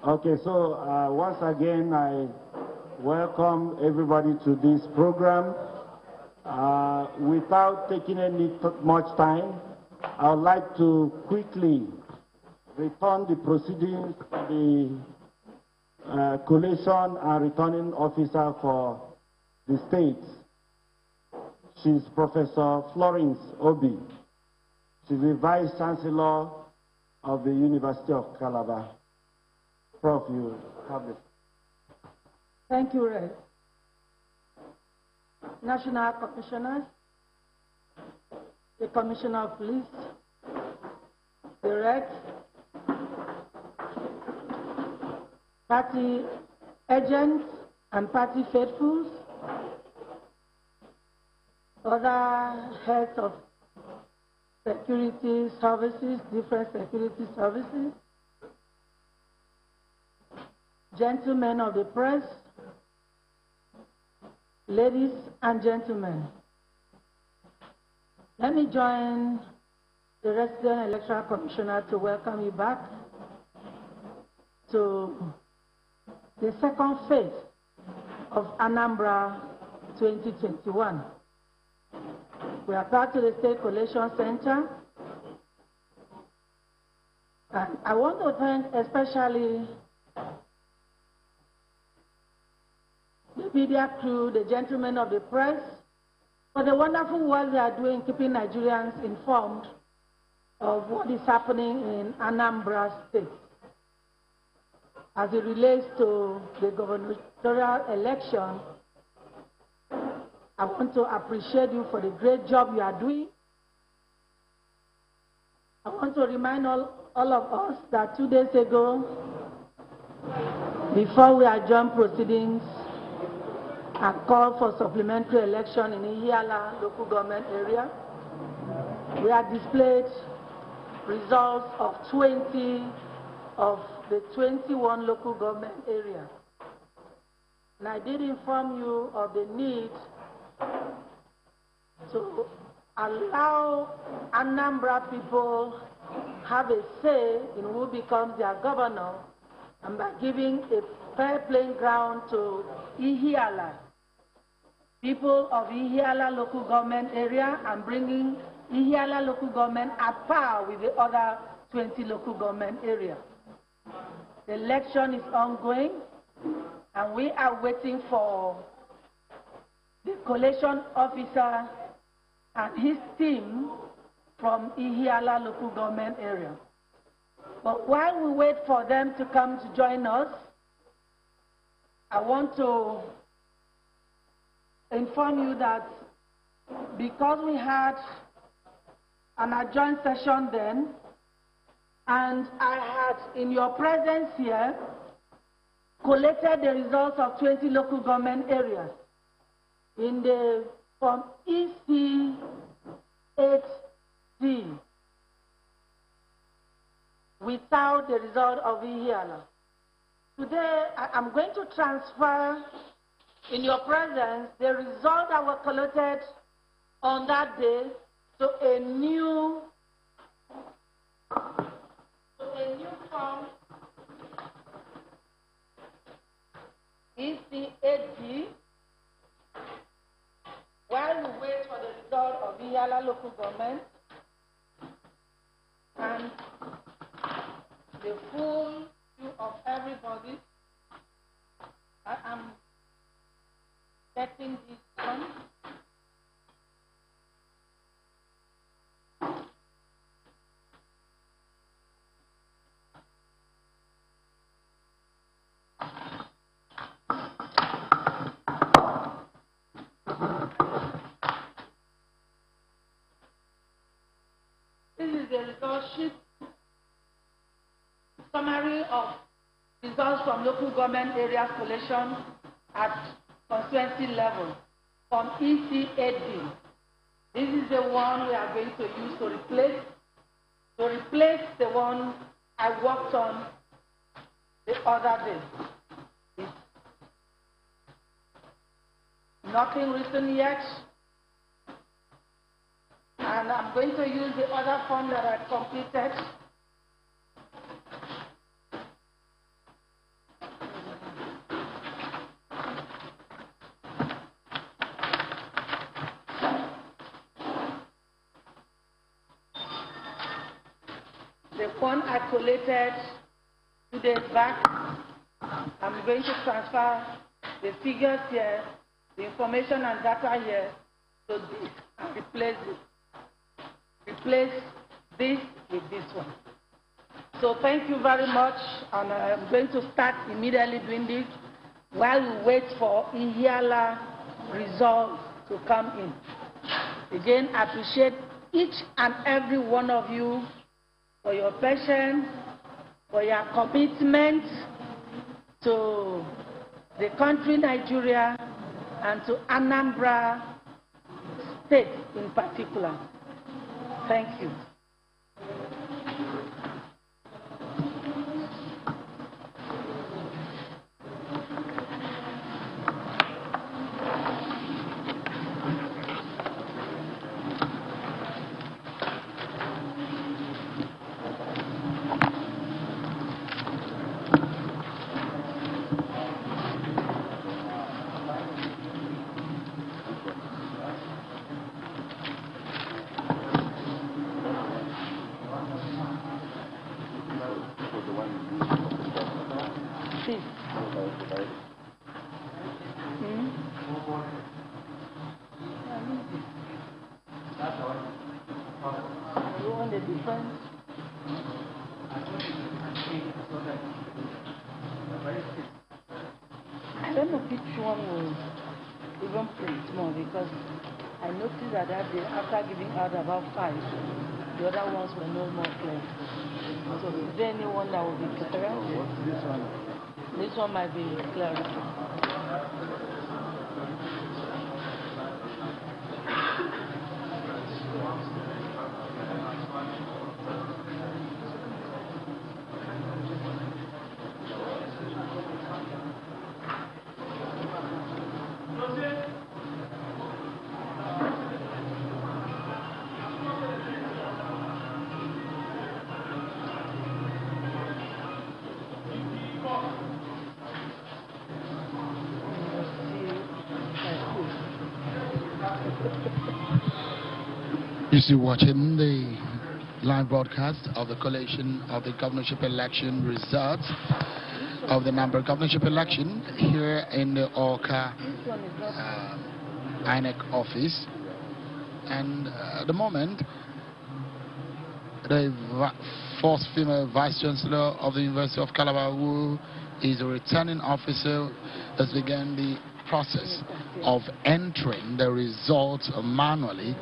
Okay, so once again, I welcome everybody to this program. Without taking much time, I would like to quickly return the proceedings to the collation and returning officer for the state. She's Professor Florence Obi. She's the Vice Chancellor of the University of Calabar. Prof, you have it. Thank you, Ray. National Commissioners, the Commissioner of Police, the Rex, party agents and party faithfuls, other heads of security services, different security services, gentlemen of the press, ladies and gentlemen, let me join the resident electoral commissioner to welcome you back to the second phase of Anambra 2021. We are back to the State Collation Center, and I want to thank especially the media crew, the gentlemen of the press, for the wonderful work they are doing keeping Nigerians informed of what is happening in Anambra State as it relates to the gubernatorial election. I want to appreciate you for the great job you are doing. I want to remind all of us that 2 days ago, before we adjourned proceedings and called for supplementary election in Ihiala local government area, we have displayed results of 20 of the 21 local government areas. And I did inform you of the need to allow Anambra people have a say in who becomes their governor, and by giving a fair playing ground to Ihiala, people of Ihiala local government area, and bringing Ihiala local government at par with the other 20 local government areas. The election is ongoing, and we are waiting for the collation officer and his team from Ihiala local government area. But while we wait for them to come to join us, I want to inform you that because we had an adjourned session then, and I had, in your presence here, collated the results of 20 local government areas in the from EC 8D without the result of Ihiala. Today, I'm going to transfer in your presence the result that were collated on that day to a new form, EC 8D, while we wait for the result of Ihiala local government and the full view of everybody. I am getting this done. This is the result sheet, summary of results from local government areas collation at constituency level from EC8D. This is the one we are going to use to replace the one I worked on the other day. It's nothing written yet. And I'm going to use the other form that I completed The one I collated 2 days back, I'm going to transfer the figures here, the information and data here, to this and replace it. Replace this with this one. So thank you very much, and I'm going to start immediately doing this while we wait for Ihiala results to come in. Again, I appreciate each and every one of you for your patience, for your commitment to the country Nigeria and to Anambra State in particular. Thank you. I don't know which one will even print more, because I noticed that day after giving out about 5, the other ones were no more clear. So is there anyone that will be clearer? This one. This one might be clearer. You're still watching the live broadcast of the collation of the governorship election results of the Anambra governorship election here in the Orca INEC office. And at the moment, the first female vice chancellor of the University of Calabar, who is a returning officer, has begun the process of entering the results manually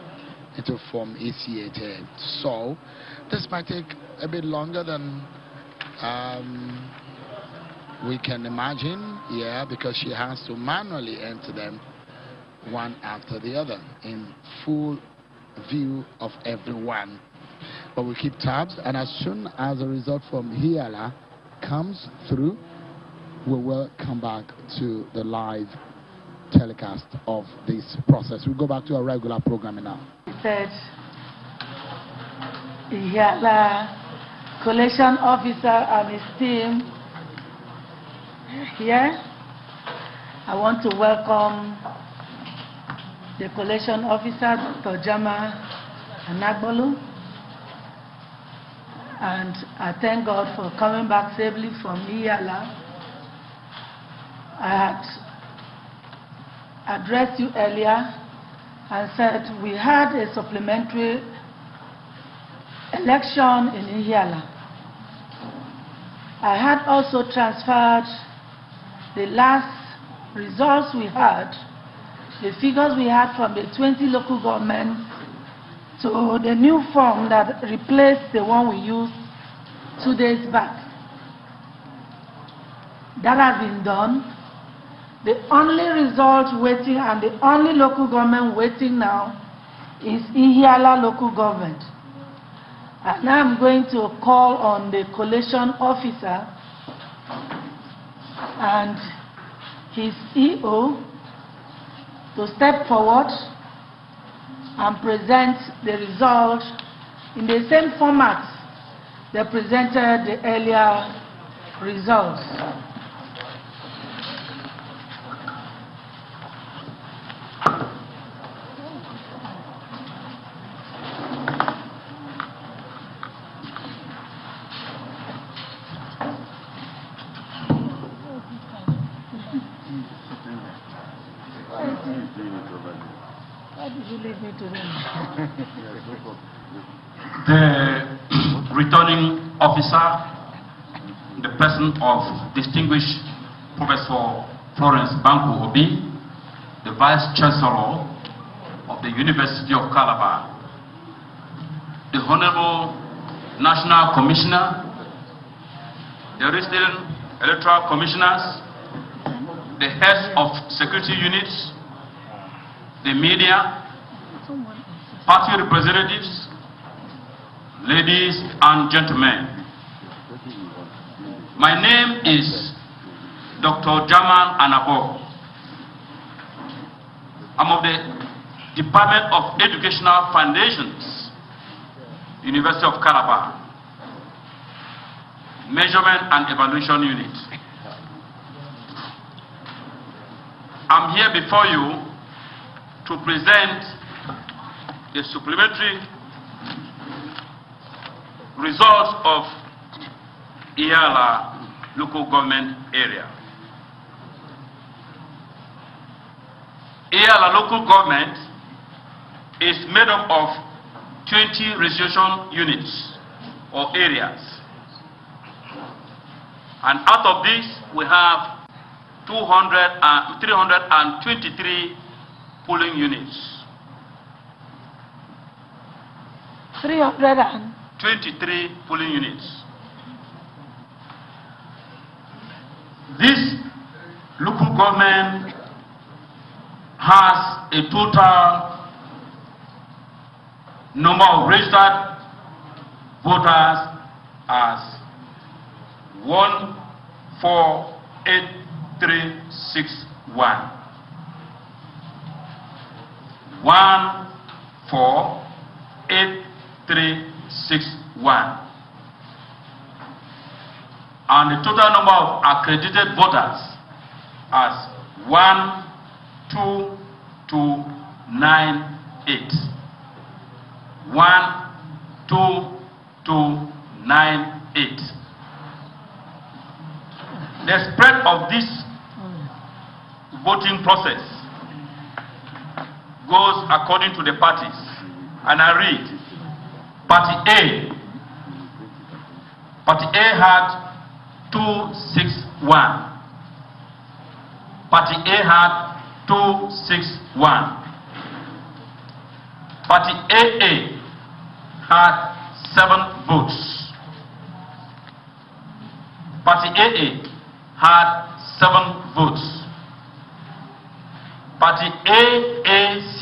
into Form EC88. So this might take a bit longer than we can imagine, because she has to manually enter them one after the other in full view of everyone. But we keep tabs, and as soon as a result from Hiala comes through, we will come back to the live telecast of this process. We'll go back to our regular programming now. Said the collation officer and his team here. I want to welcome the collation officer, Dr. Jama Anagbolu, and I thank God for coming back safely from Iyala. I had addressed you earlier and said we had a supplementary election in Ihiala. I had also transferred the last results we had, the figures we had from the 20 local governments, to the new form that replaced the one we used 2 days back. That has been done. The only result waiting and the only local government waiting now is Ihiala local government. And now I'm going to call on the collation officer and his EO to step forward and present the result in the same format they presented the earlier results. Why did you leave me to them? The returning officer, the person of distinguished Professor Florence Banku Obi, the Vice Chancellor of the University of Calabar, the Honorable National Commissioner, the resident electoral commissioners, the heads of security units, the media, party representatives, ladies and gentlemen. My name is Dr. Jaman Anabo. I'm of the Department of Educational Foundations, University of Calabar, Measurement and Evaluation Unit. I'm here before you to present the supplementary results of Iyala local government area. Iyala local government is made up of 20 registration units or areas. And out of this, we have 323 polling units. 323 polling units. This local government has a total number of registered voters as 148,361. 148,361. And the total number of accredited voters as 12298. 12298. The spread of this voting process goes according to the parties. And I read, Party A. Party A had 261. Party A had 261. Party AA had 7 votes. Party AA had 7 votes. Party AAC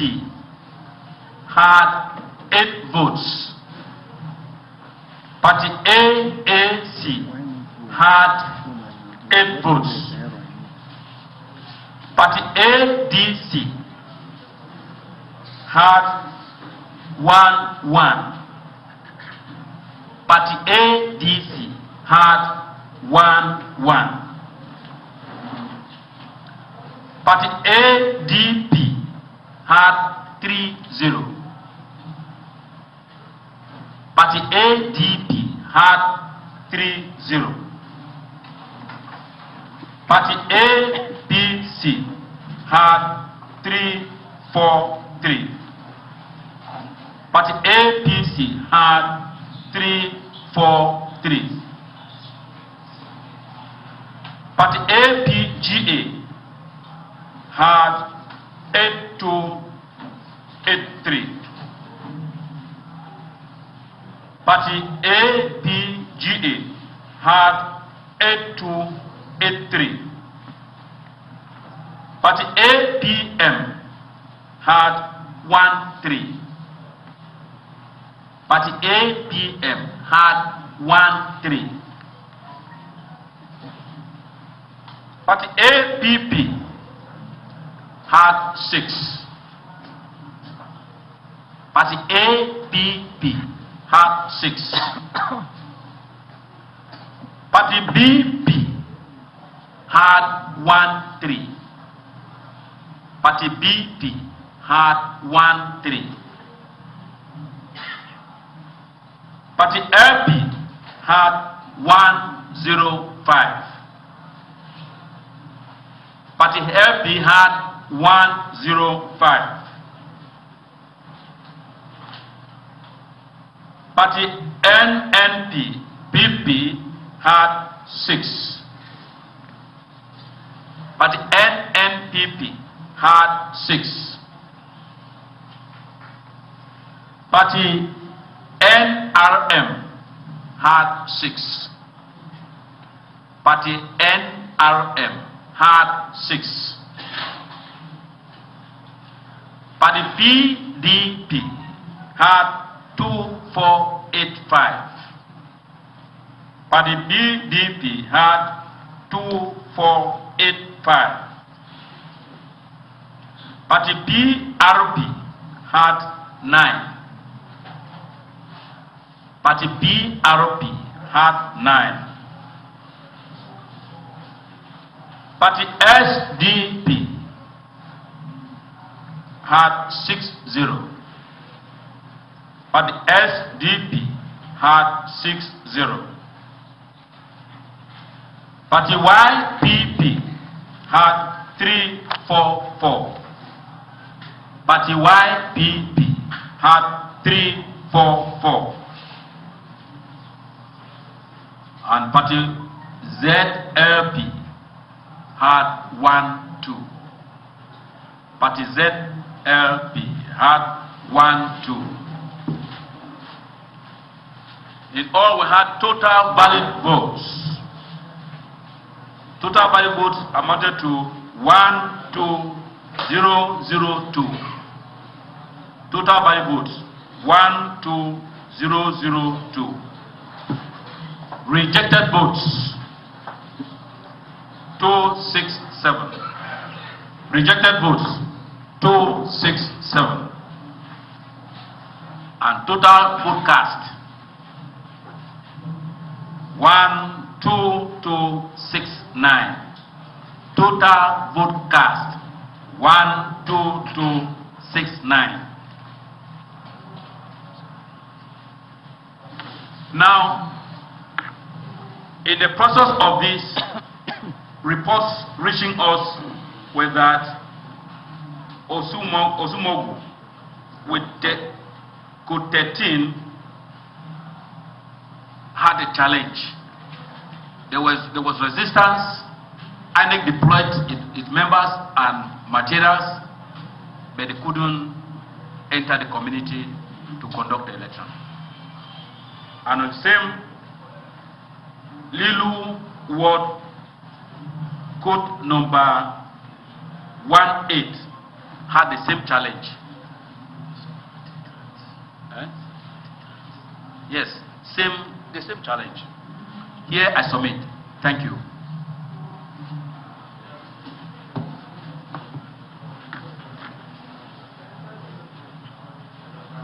had 8 votes. Party AAC had 8 votes. Party ADC had 1. Party ADC had 1. Party ADP had 30. Party ADP had 30. Party APC had 343. Party APC had 343. Party APGA had 8283. Party APGA had 8283. Party APM had 13. Party APM had 13. Party APP had 6. Party APP had 6. Party BP had 13. Party BP had 13. Party LP had 105. Party LP had 105. Party NNP PP had 6. Party NNPP had 6. Party NRM had 6. Party NRM had 6. Party PDP had 2485. Party BDP had 2485. Party PRP had 9. Party PRP had 9. Party SDP had 60. Party SDP had 60. Party YPP had 344. Party YPP had 344. And Party ZLP had 12. Party ZLP had 12. In all, we had total valid votes. Total valid votes amounted to 12002. Total valid votes 12002. Rejected votes 267. Rejected votes 267. And total vote cast 12269. Total vote cast 12269. Now, in the process of this, reports reaching us with that Osumogu with code 13 had a challenge. There was resistance. INEC deployed its members and materials, but they couldn't enter the community to conduct the election. And on the same Lilu Ward code number 18 had the same challenge. Yes, the same challenge. Here I submit. Thank you.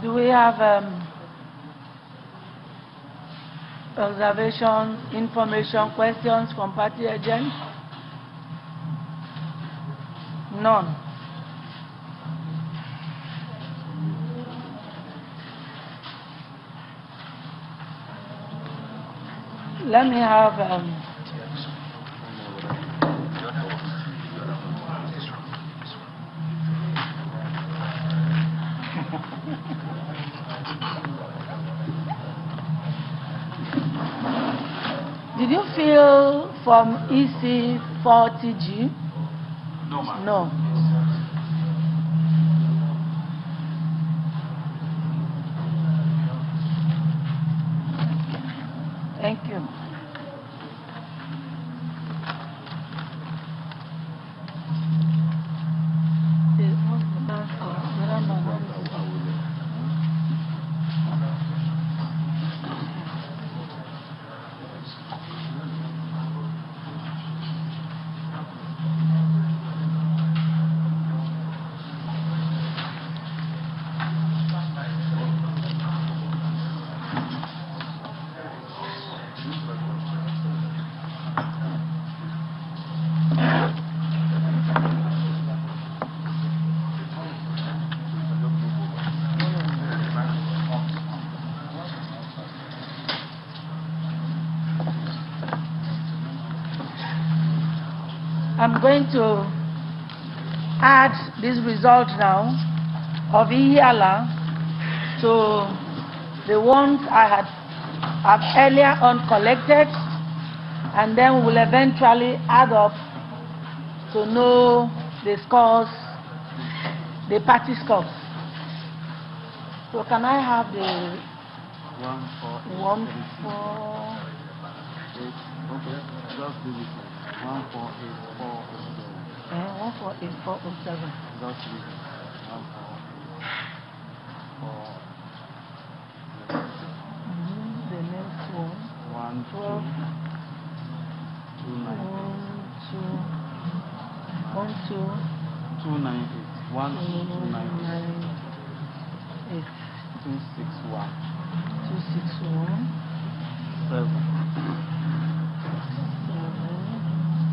Do we have observation, information, questions from party agents? None. Let me have Did you feel from EC 40G? No, ma'am. No. Thank you. I'm going to add this result now of Ihiala to the ones I have earlier on collected, and then we'll eventually add up to know the scores, the party scores. So can I have the 1, 4, 8? Okay, just leave it. 148,407. Just leave it. 148,407. The next one. 1, 2, 2, 9. 1, 2, 298. 1, 298. 261. 261. 7. 8.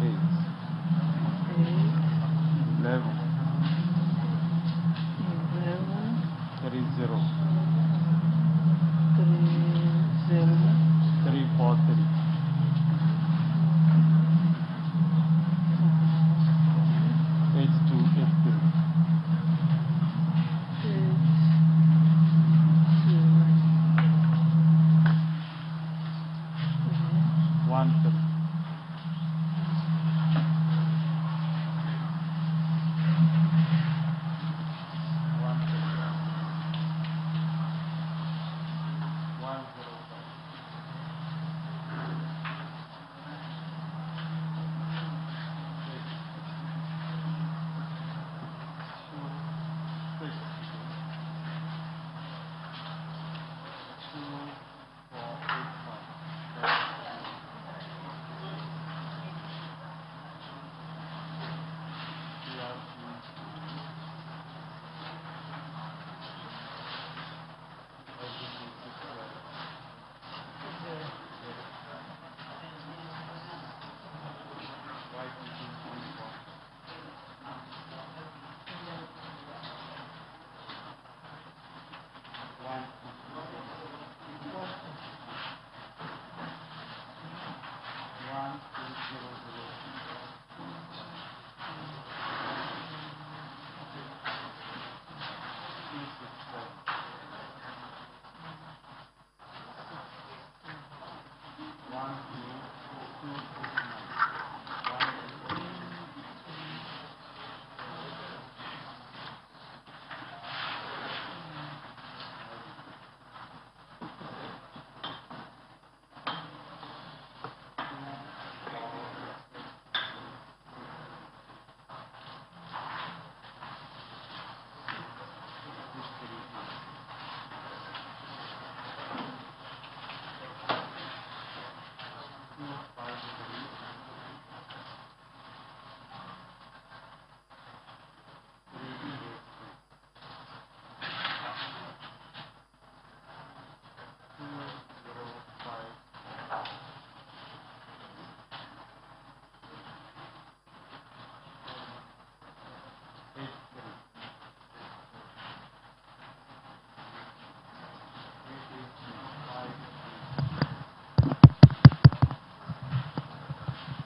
11. 30. 343. 8283. 13.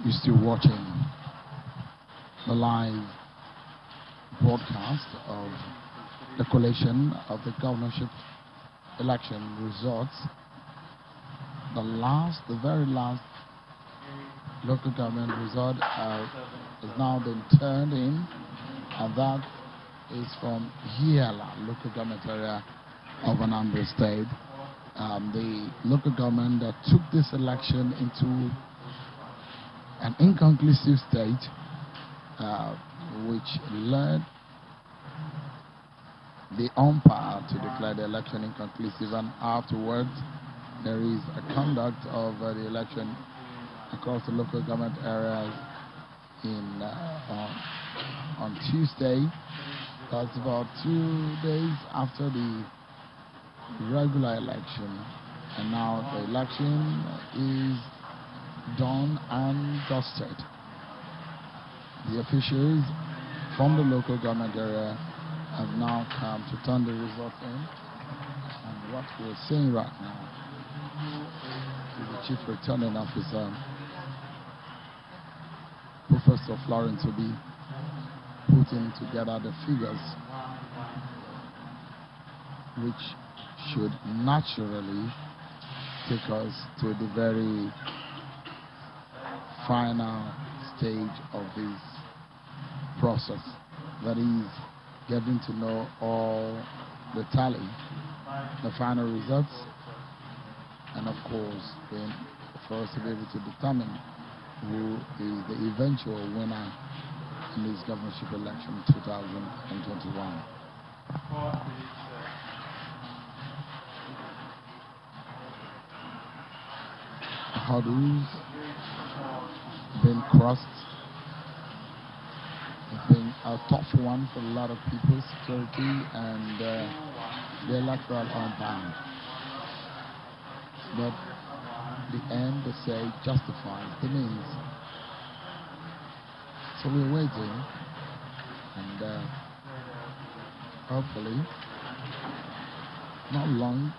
You're still watching the live broadcast of the collation of the governorship election results. The very last local government result has now been turned in, and that is from Hiala local government area of Anambra State. The local government that took this election into an inconclusive state, which led the umpire to declare the election inconclusive, and afterwards there is a conduct of the election across the local government areas on Tuesday. That's about 2 days after the regular election, and now the election is done and dusted. The officials from the local government area have now come to turn the results in, and what we're seeing right now is the chief returning officer, Professor Florence, will be putting together the figures which should naturally take us to the very final stage of this process. That is, getting to know all the tally, the final results, and of course, then for us to be able to determine who is the eventual winner in this governorship election 2021. Hurdles been crossed. It's been a tough one for a lot of people, security and the electoral unbound. But the end, they say, justifies the means. So we're waiting, and hopefully, not long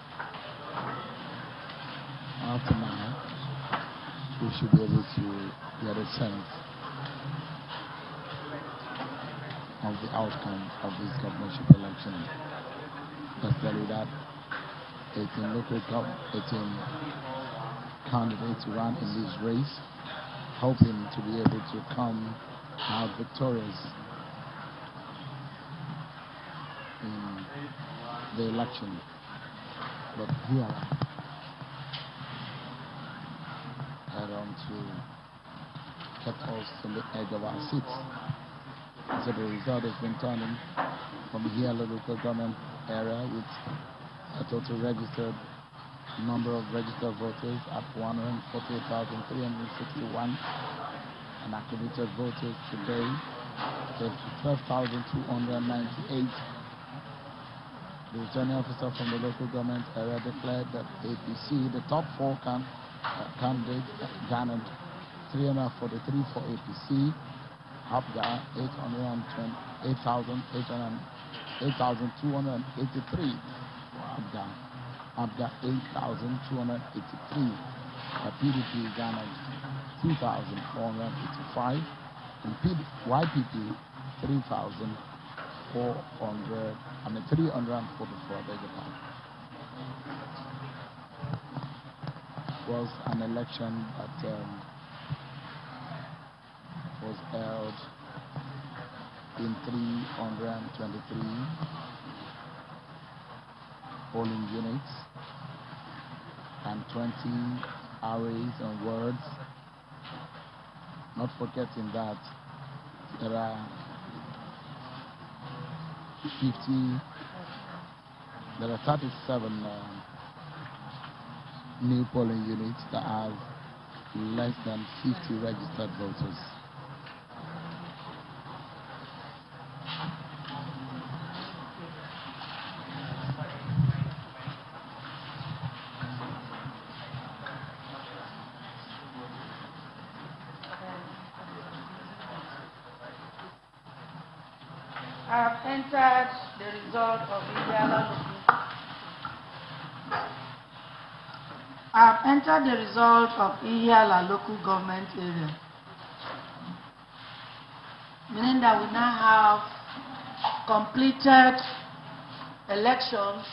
after now, we should be able to get a sense of the outcome of this governorship election. Let's tell you that 18 local 18 candidates ran in this race, hoping to be able to come out victorious in the election. But here head on to kept us on the edge of our seats. So the result has been turning from here local government area with a total registered number of registered voters at 148,361 and activated voters today is 12,298. The returning officer from the local government area declared that APC, the top four candidates, garnered 343 for APC, Abga 8,283 for Abga 8,283. PDP garnered 2,485 and YPP 344, beg your pardon. Was an election that was held in 323 polling units and 20 arrays and words. Not forgetting that there are 37 new polling units that have less than 50 registered voters. I have entered the result of Ihiala local government area, meaning that we now have completed elections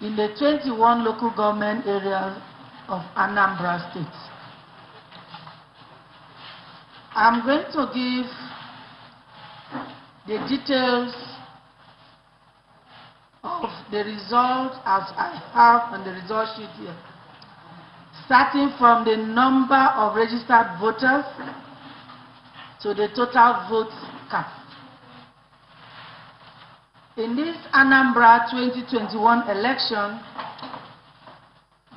in the 21 local government areas of Anambra State. I'm going to give the details of the result as I have on the result sheet here, starting from the number of registered voters to the total votes cast. In this Anambra 2021 election,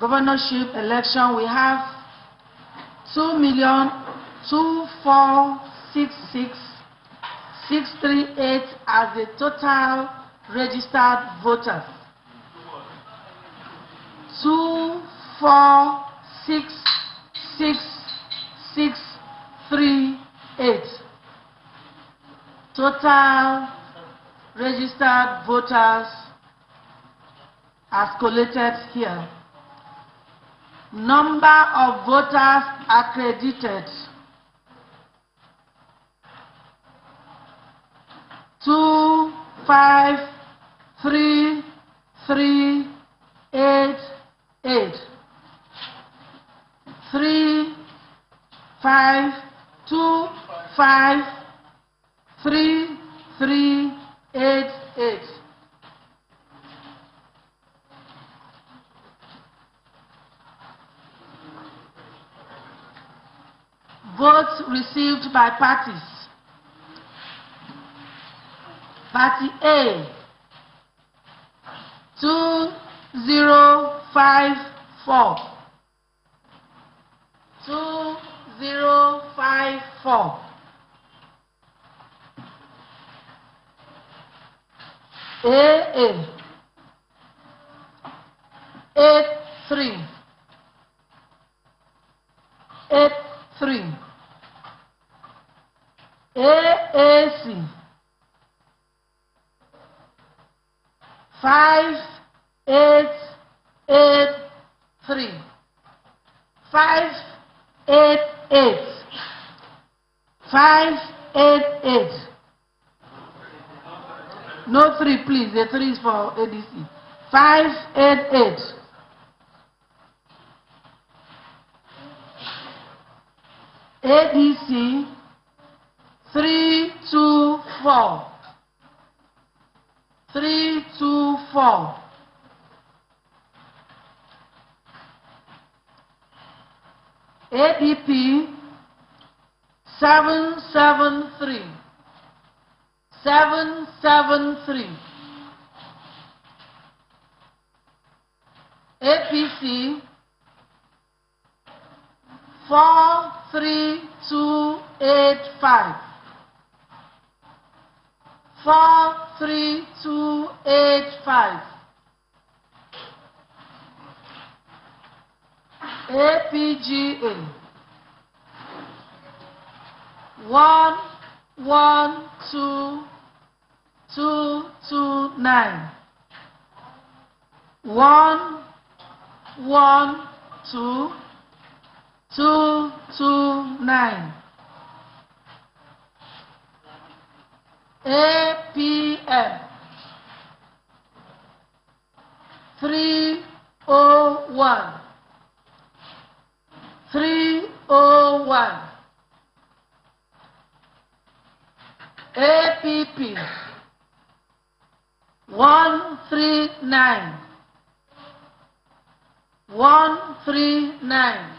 governorship election, we have 2,246,638 as the total registered voters. 2,466,638 total registered voters as collated here. Number of voters accredited, 2,5,3,3,8 8, 8. 3, 5, 2, 5, 3, 3, 8, 8. Votes received by parties. Party A, 2054. 2054. AA, 83. 83. AAC, 5883. 588. 588. No 3, please. The 3 is for ADC. 588. ADC 324. 324. ADP 773. 773. APC 43285. 43285. APGA 112229. 112229. APM 301. 301. APP 139. 139.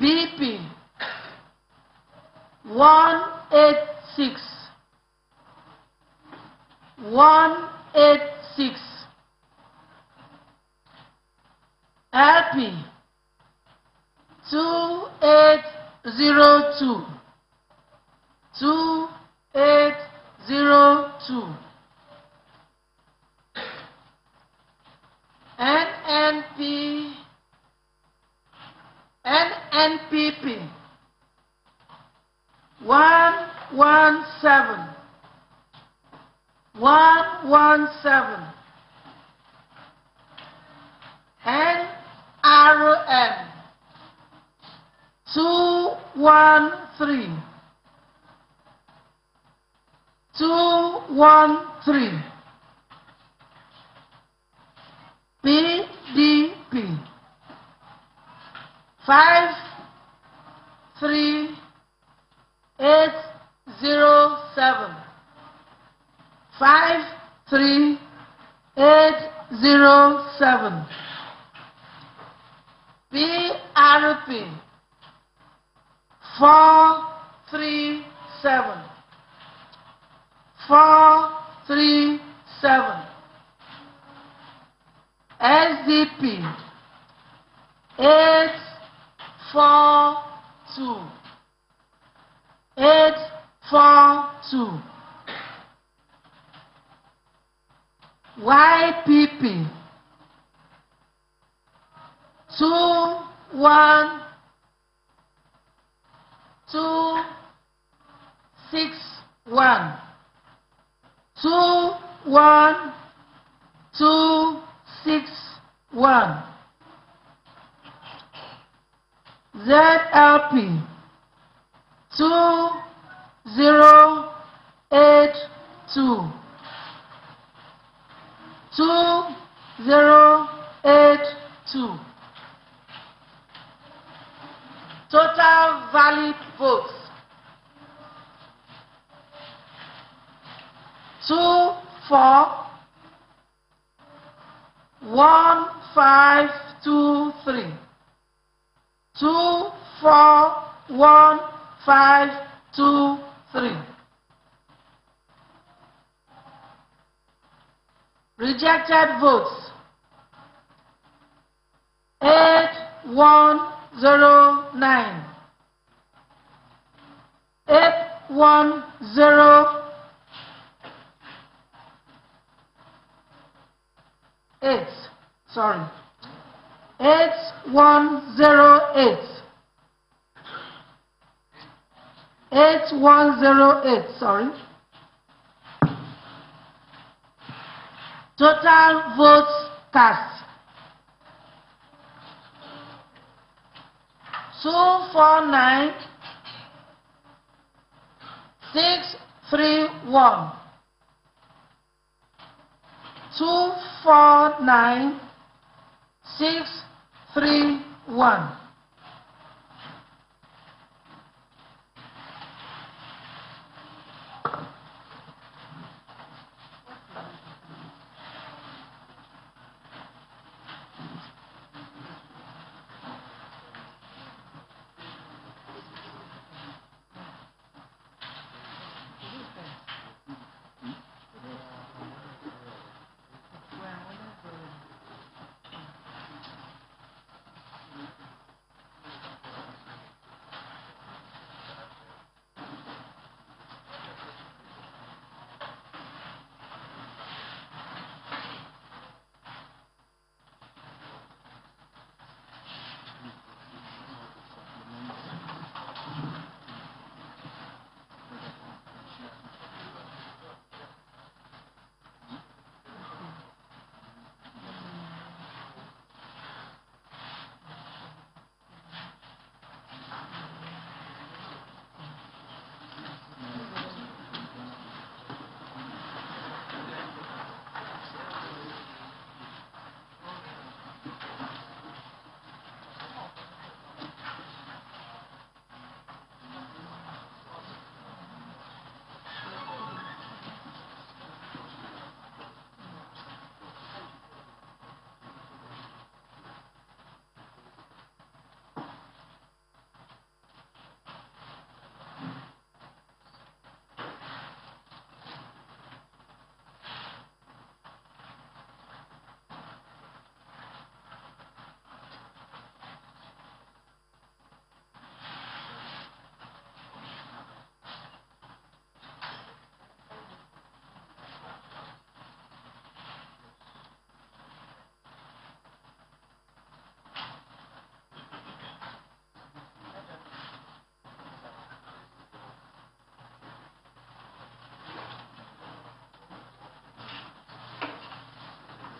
BP 186. 186. LP 2802. 2802. NNPP 117. 117. NRM 213. 213. PDP 53807. 53807. PRP 437. 437. SDP 842. 842. YPP 21261. 21261. ZLP 2082. 2082. Total valid votes 241523. 241523. Rejected votes 8109. 8108. Sorry. 8108. 8108. Sorry. Total votes cast 249631. 249631.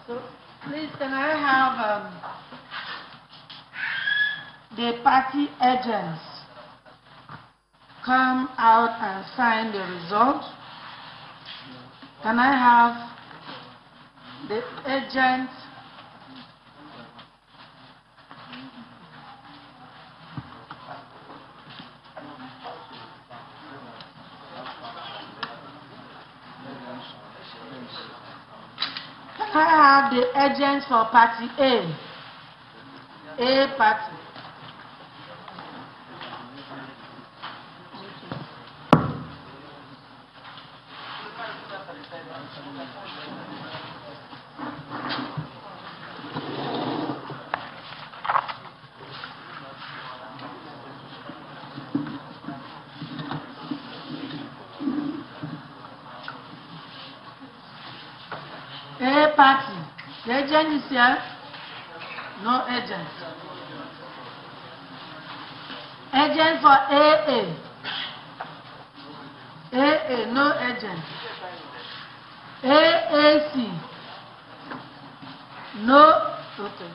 So please, can I have the party agents come out and sign the result? Can I have the agent Can I have the agents for party A? A party. A party. The agent is here. No agent. Agent for AA. AA, no agent. AAC. No. Okay.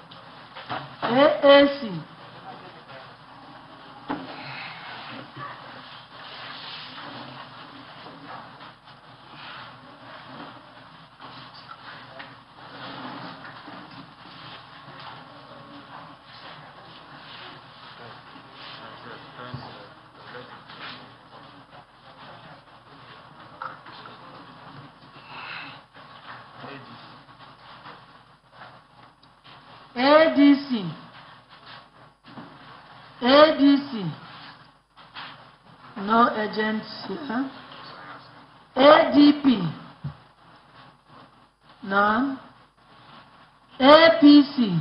AAC. ADC, ADC, no agents here. ADP, none. APC,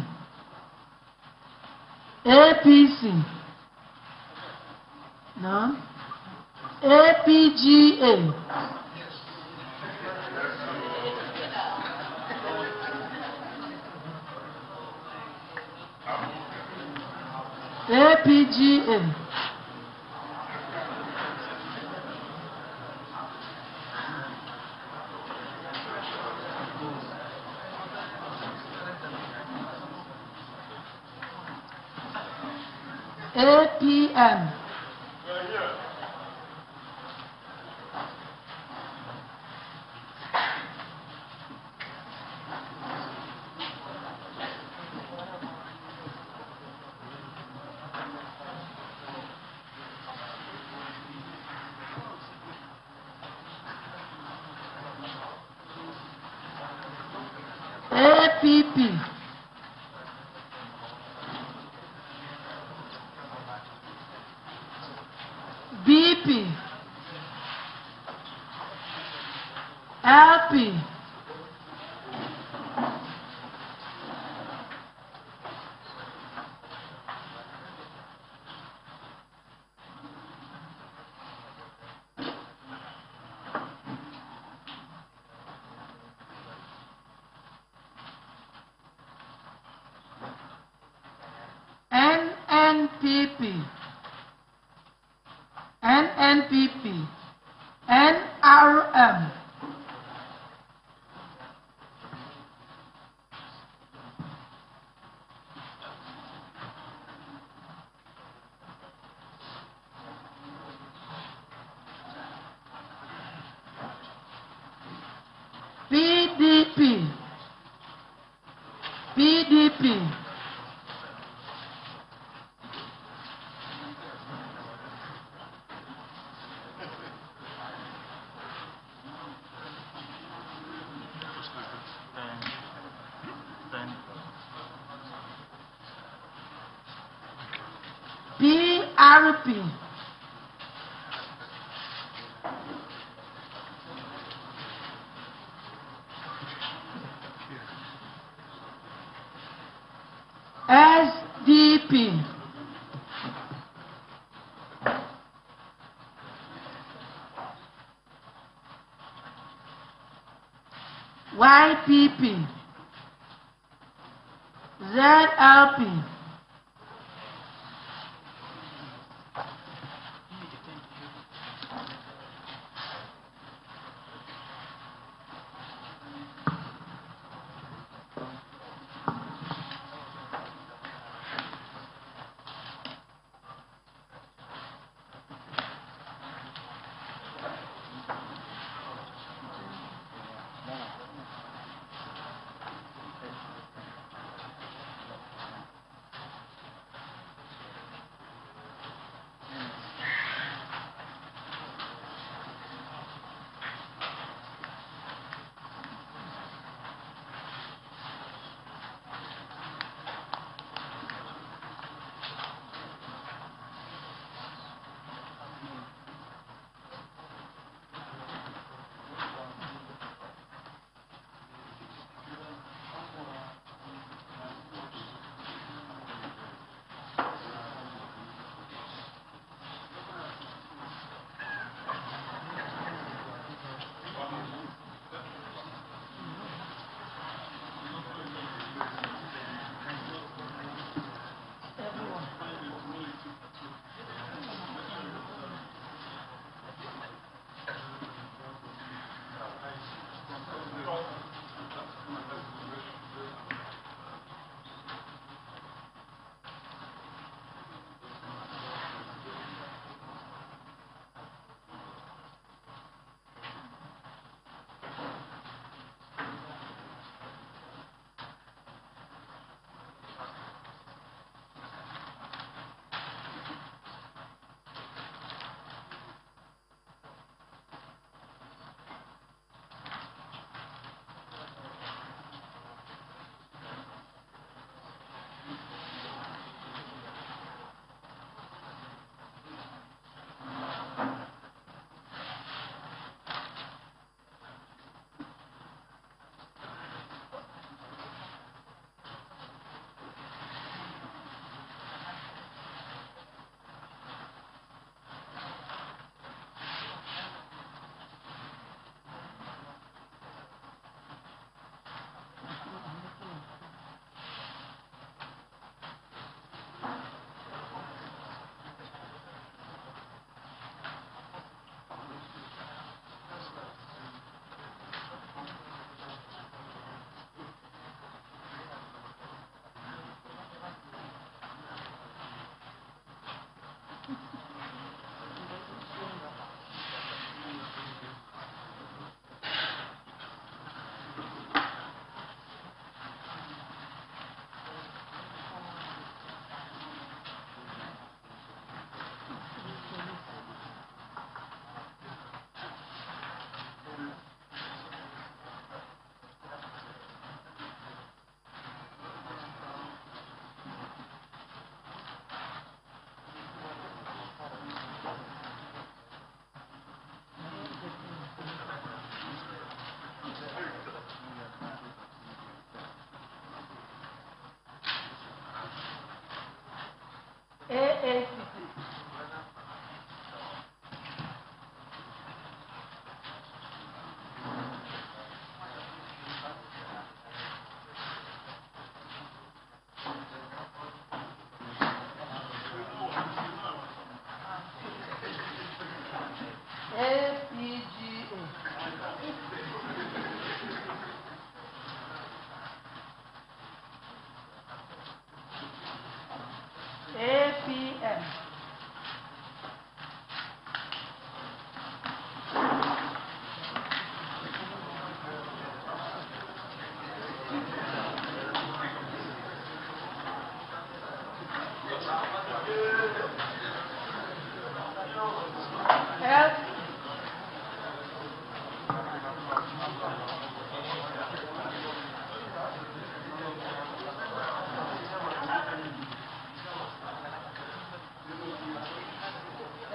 APC, none. APGA, APGA, APM, APP, BP, LP, NNPP, NNPP, NRM, PDP, PDP, PRP, SDP, YPP, ZLP, AACC. APM.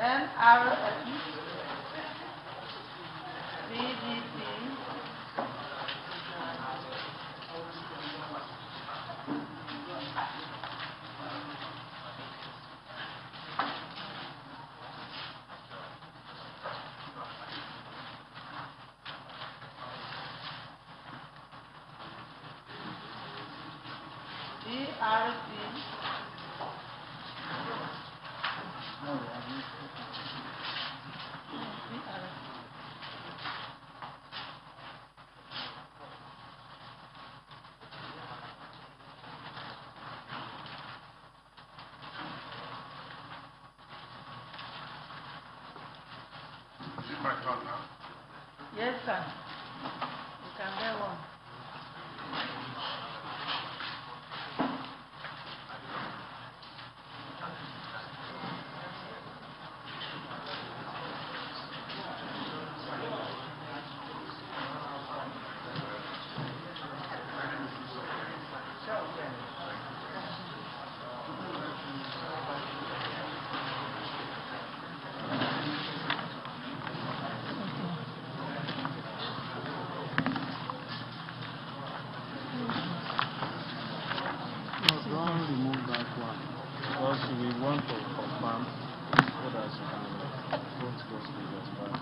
NRM, BDP, DRC, yes, sir. You can get one. Don't remove that one because we want to confirm so that you can vote those figures back.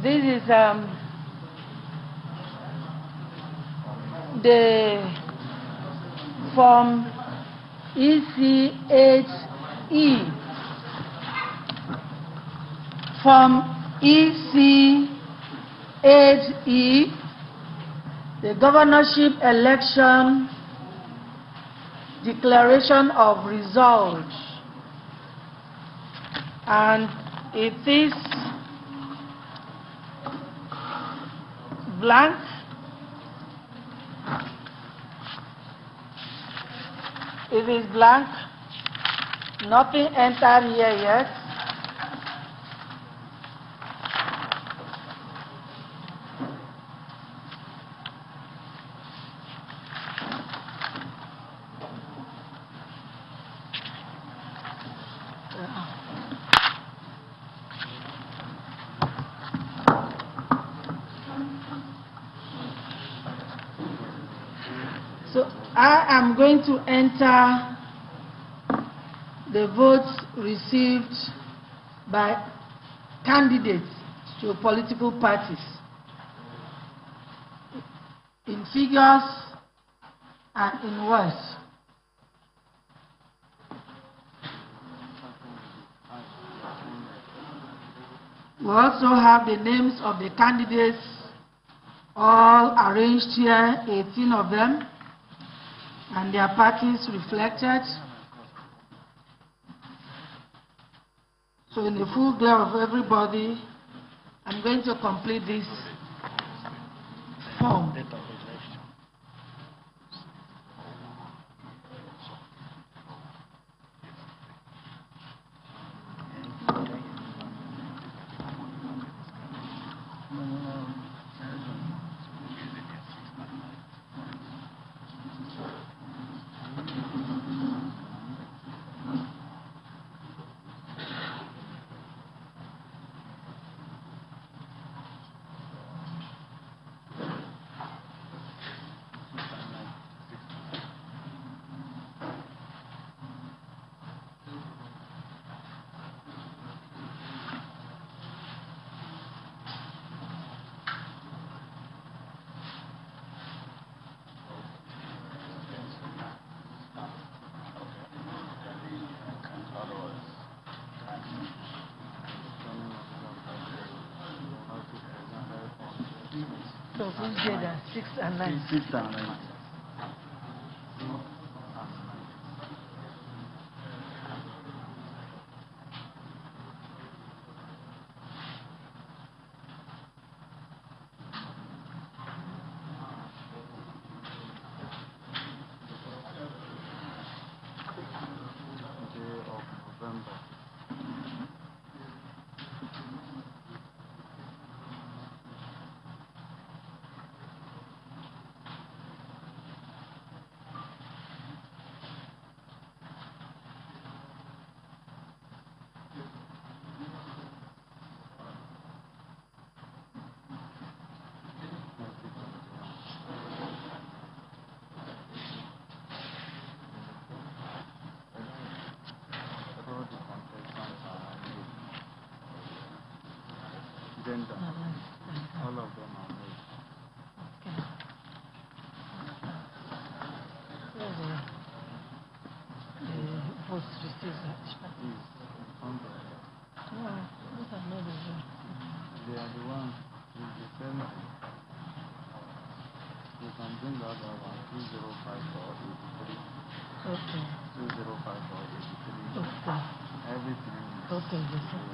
This is the form ECHE. Form ECHE, the governorship election declaration of results, and it is blank. It is blank. Nothing entered here yet. So I am going to enter the votes received by candidates to political parties in figures and in words. We also have the names of the candidates, all arranged here, 18 of them, and their parties reflected. So in the full glare of everybody, I'm going to complete this form. So which date are 6 and 9? 6 and 9. All of them are made. Okay. The votes received that. No, those are not the votes. They are the ones with the same. You can bring the other one, 205 or 83. Okay. 205 or 83. Okay. Everything is Okay, yes.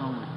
Commission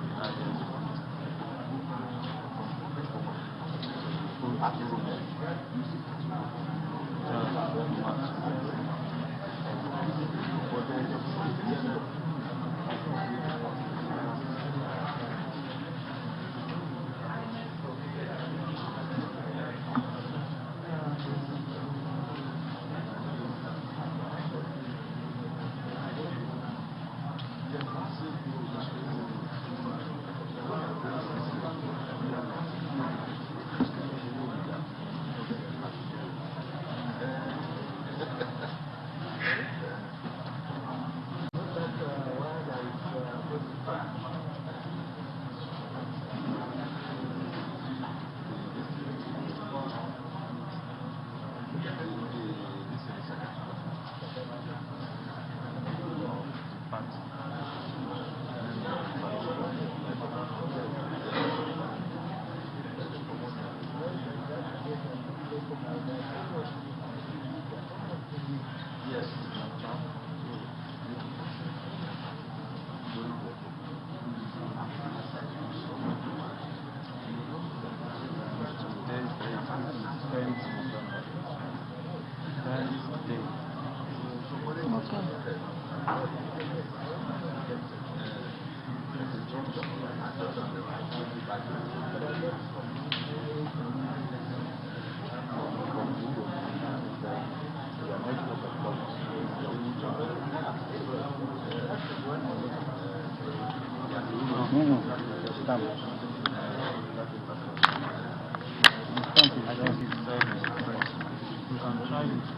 with the highest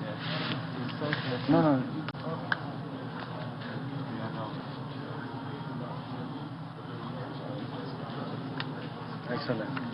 No. Excellent.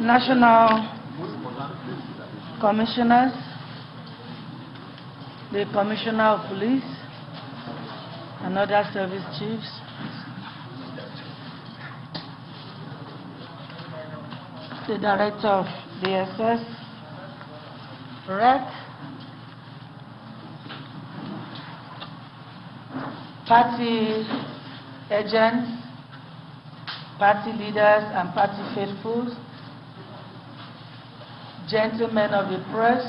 National commissioners, the Commissioner of Police, and other service chiefs, the Director of DSS, REC, party agents, party leaders and party faithfuls, gentlemen of the press,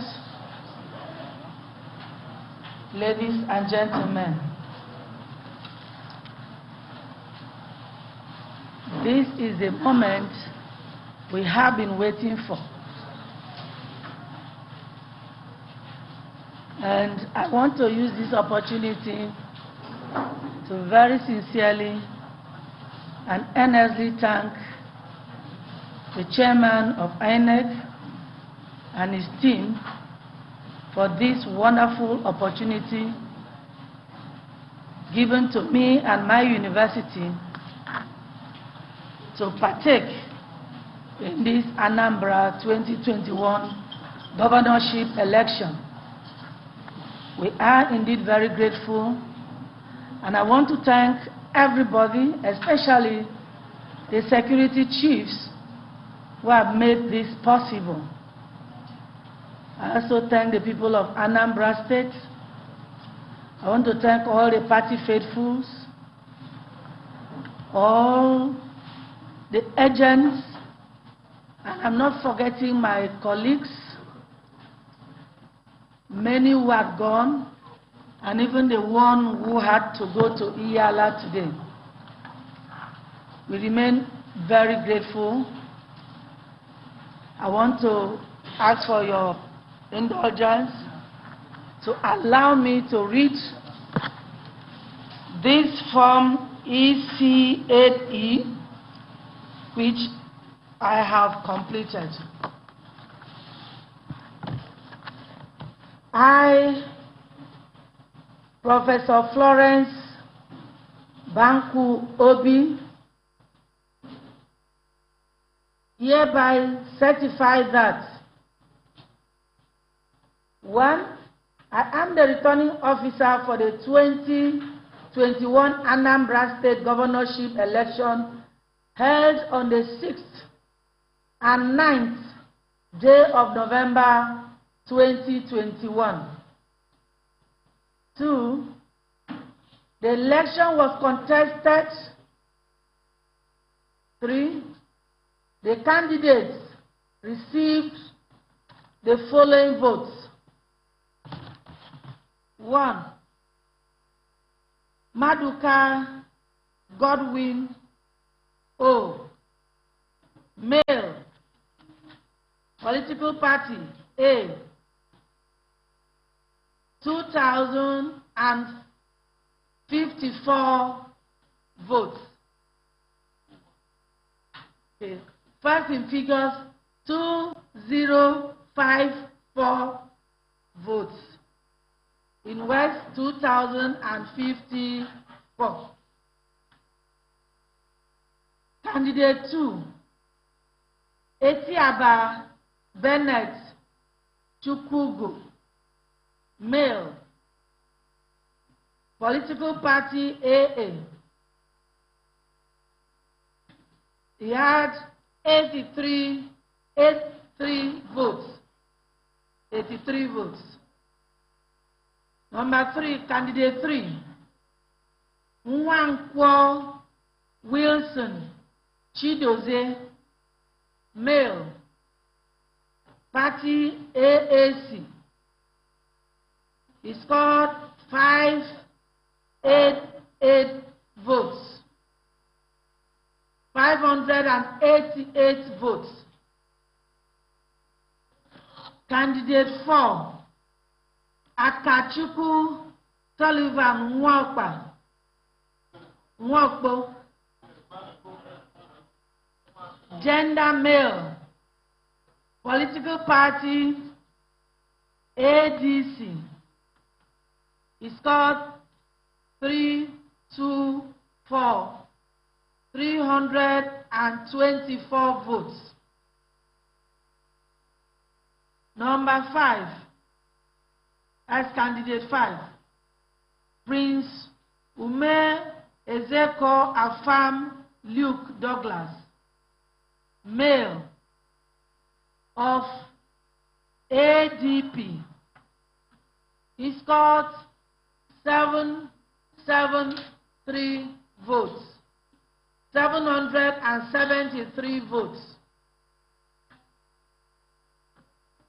ladies and gentlemen. This is the moment we have been waiting for. And I want to use this opportunity to very sincerely and earnestly thank the chairman of INEC and his team for this wonderful opportunity given to me and my university to partake in this Anambra 2021 governorship election. We are indeed very grateful, and I want to thank everybody, especially the security chiefs who have made this possible. I also thank the people of Anambra State. I want to thank all the party faithfuls, all the agents, and I'm not forgetting my colleagues, many who have gone, and even the one who had to go to Iyala today. We remain very grateful. I want to ask for your indulgence to allow me to read this Form EC8E, which I have completed. I, Professor Florence Banku Obi, hereby certify that 1. I am the returning officer for the 2021 Anambra State Governorship election held on the 6th and 9th day of November 2021. 2. The election was contested. 3. The candidates received the following votes. 1. Maduka Godwin O. Male. Political party A. 2,054 votes. Okay. First in figures, 2054 votes. In West, 2,054. Candidate 2, Etiaba Bennett Chukwugu, male. Political party AA. He had 83 votes. 83 votes. Number 3, candidate 3, Nwankwo Wilson Chidozie, male. Party AAC. He scored 588 votes. 588 votes. Candidate 4, Akachukwu Sullivan Nwokpo, gender male, political party ADC. He scored 324 votes. Number 5, as candidate 5, Prince Ume Ezeko Afam Luke Douglas, male, of ADP. He scored 773 votes. 773 votes.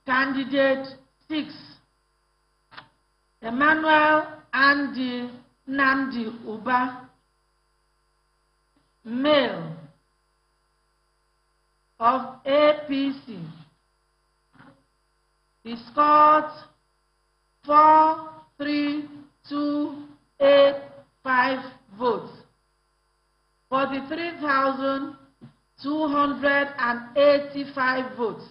Candidate 6, Emmanuel Andy Namdi Uba, male, of APC. He scored 43285 votes. 43,285 votes.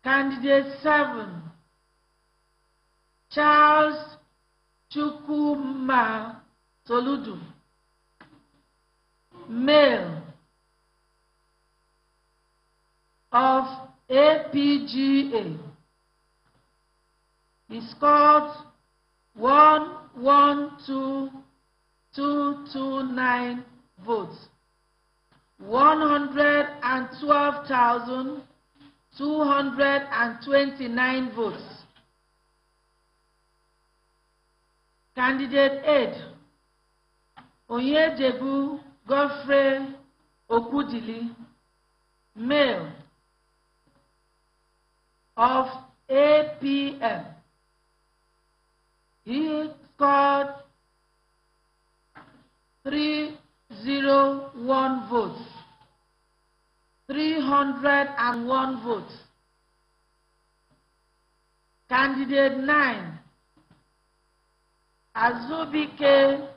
Candidate 7, Charles Chukuma Soludo, male, of APGA. He scored 112,229 votes. 112,229 votes. Candidate 8, Onyejebu Godfrey Okudili, male, of APM. He scored 301 votes. 301 votes. Candidate 9, Azubike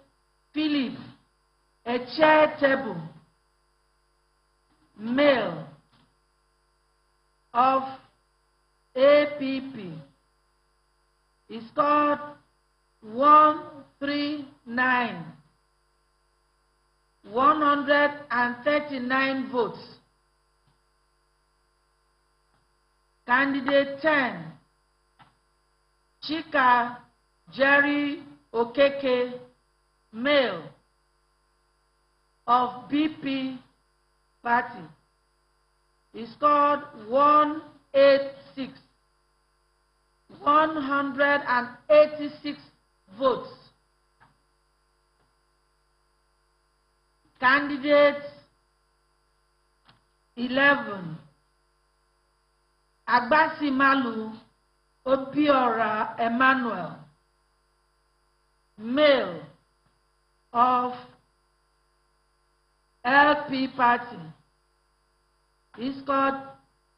Philip Echetable, male, of APP. He scored 139 votes. Candidate 10, Chika Jerry Okeke, male, of BP Party. He scored 186 votes. Candidate 11, Agbasimalu Obiora Emmanuel, male, of LP Party. He scored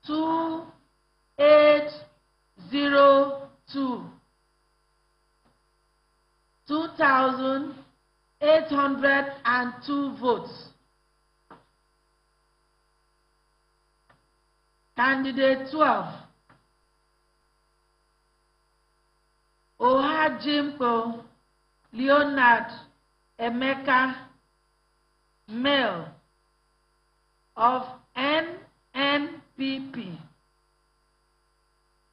2,802 votes. Candidate 12, Ohajimpo Leonard Emeka, male, of NNPP.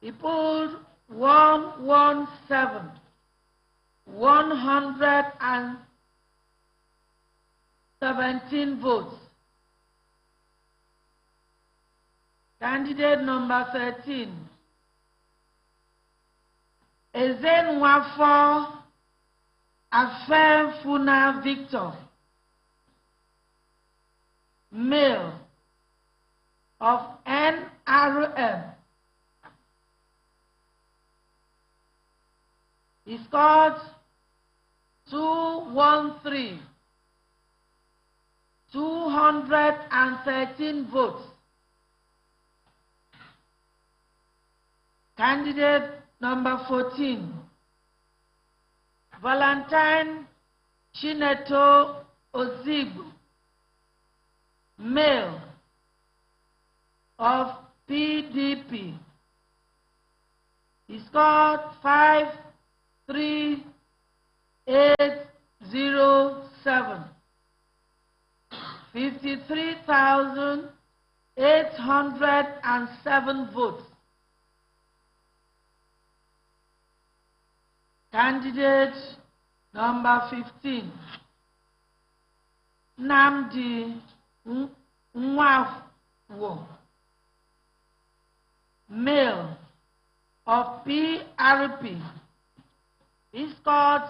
He pulled 117 votes. Candidate number 13, Ezenwafo Afenfuna Victor, male, of NRM. He scored 213 votes. Candidate number 14, Valentine Chineto Ozigbo, male, of PDP. He scored 53807. 53,807 votes. Candidate number 15, Namdi War. Male of PRP is scored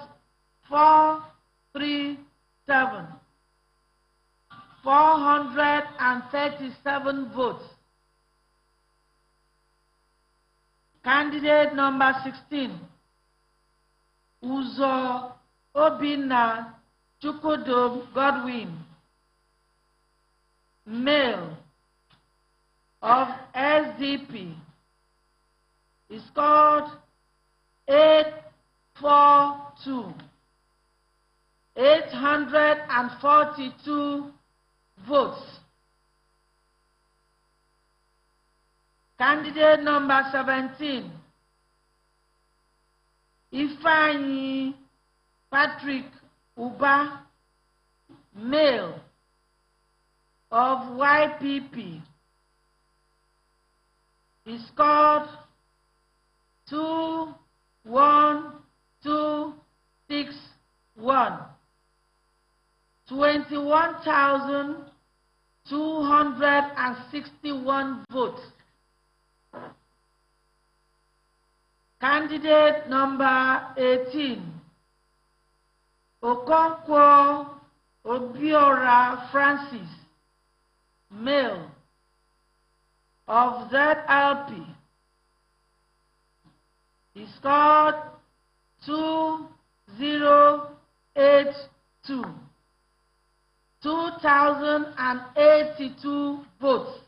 437. 437 votes. Candidate number 16, Uzo Obinna Chukwudom Godwin, male of SDP, is scored 842. 842 votes. Candidate number 17, Ifeanyi Patrick Uba, male of YPP, is scored 21261. 21,261 votes. Candidate number 18, Okonkwo Obiora Francis, male of ZLP, he scored 2082. 2,082 votes.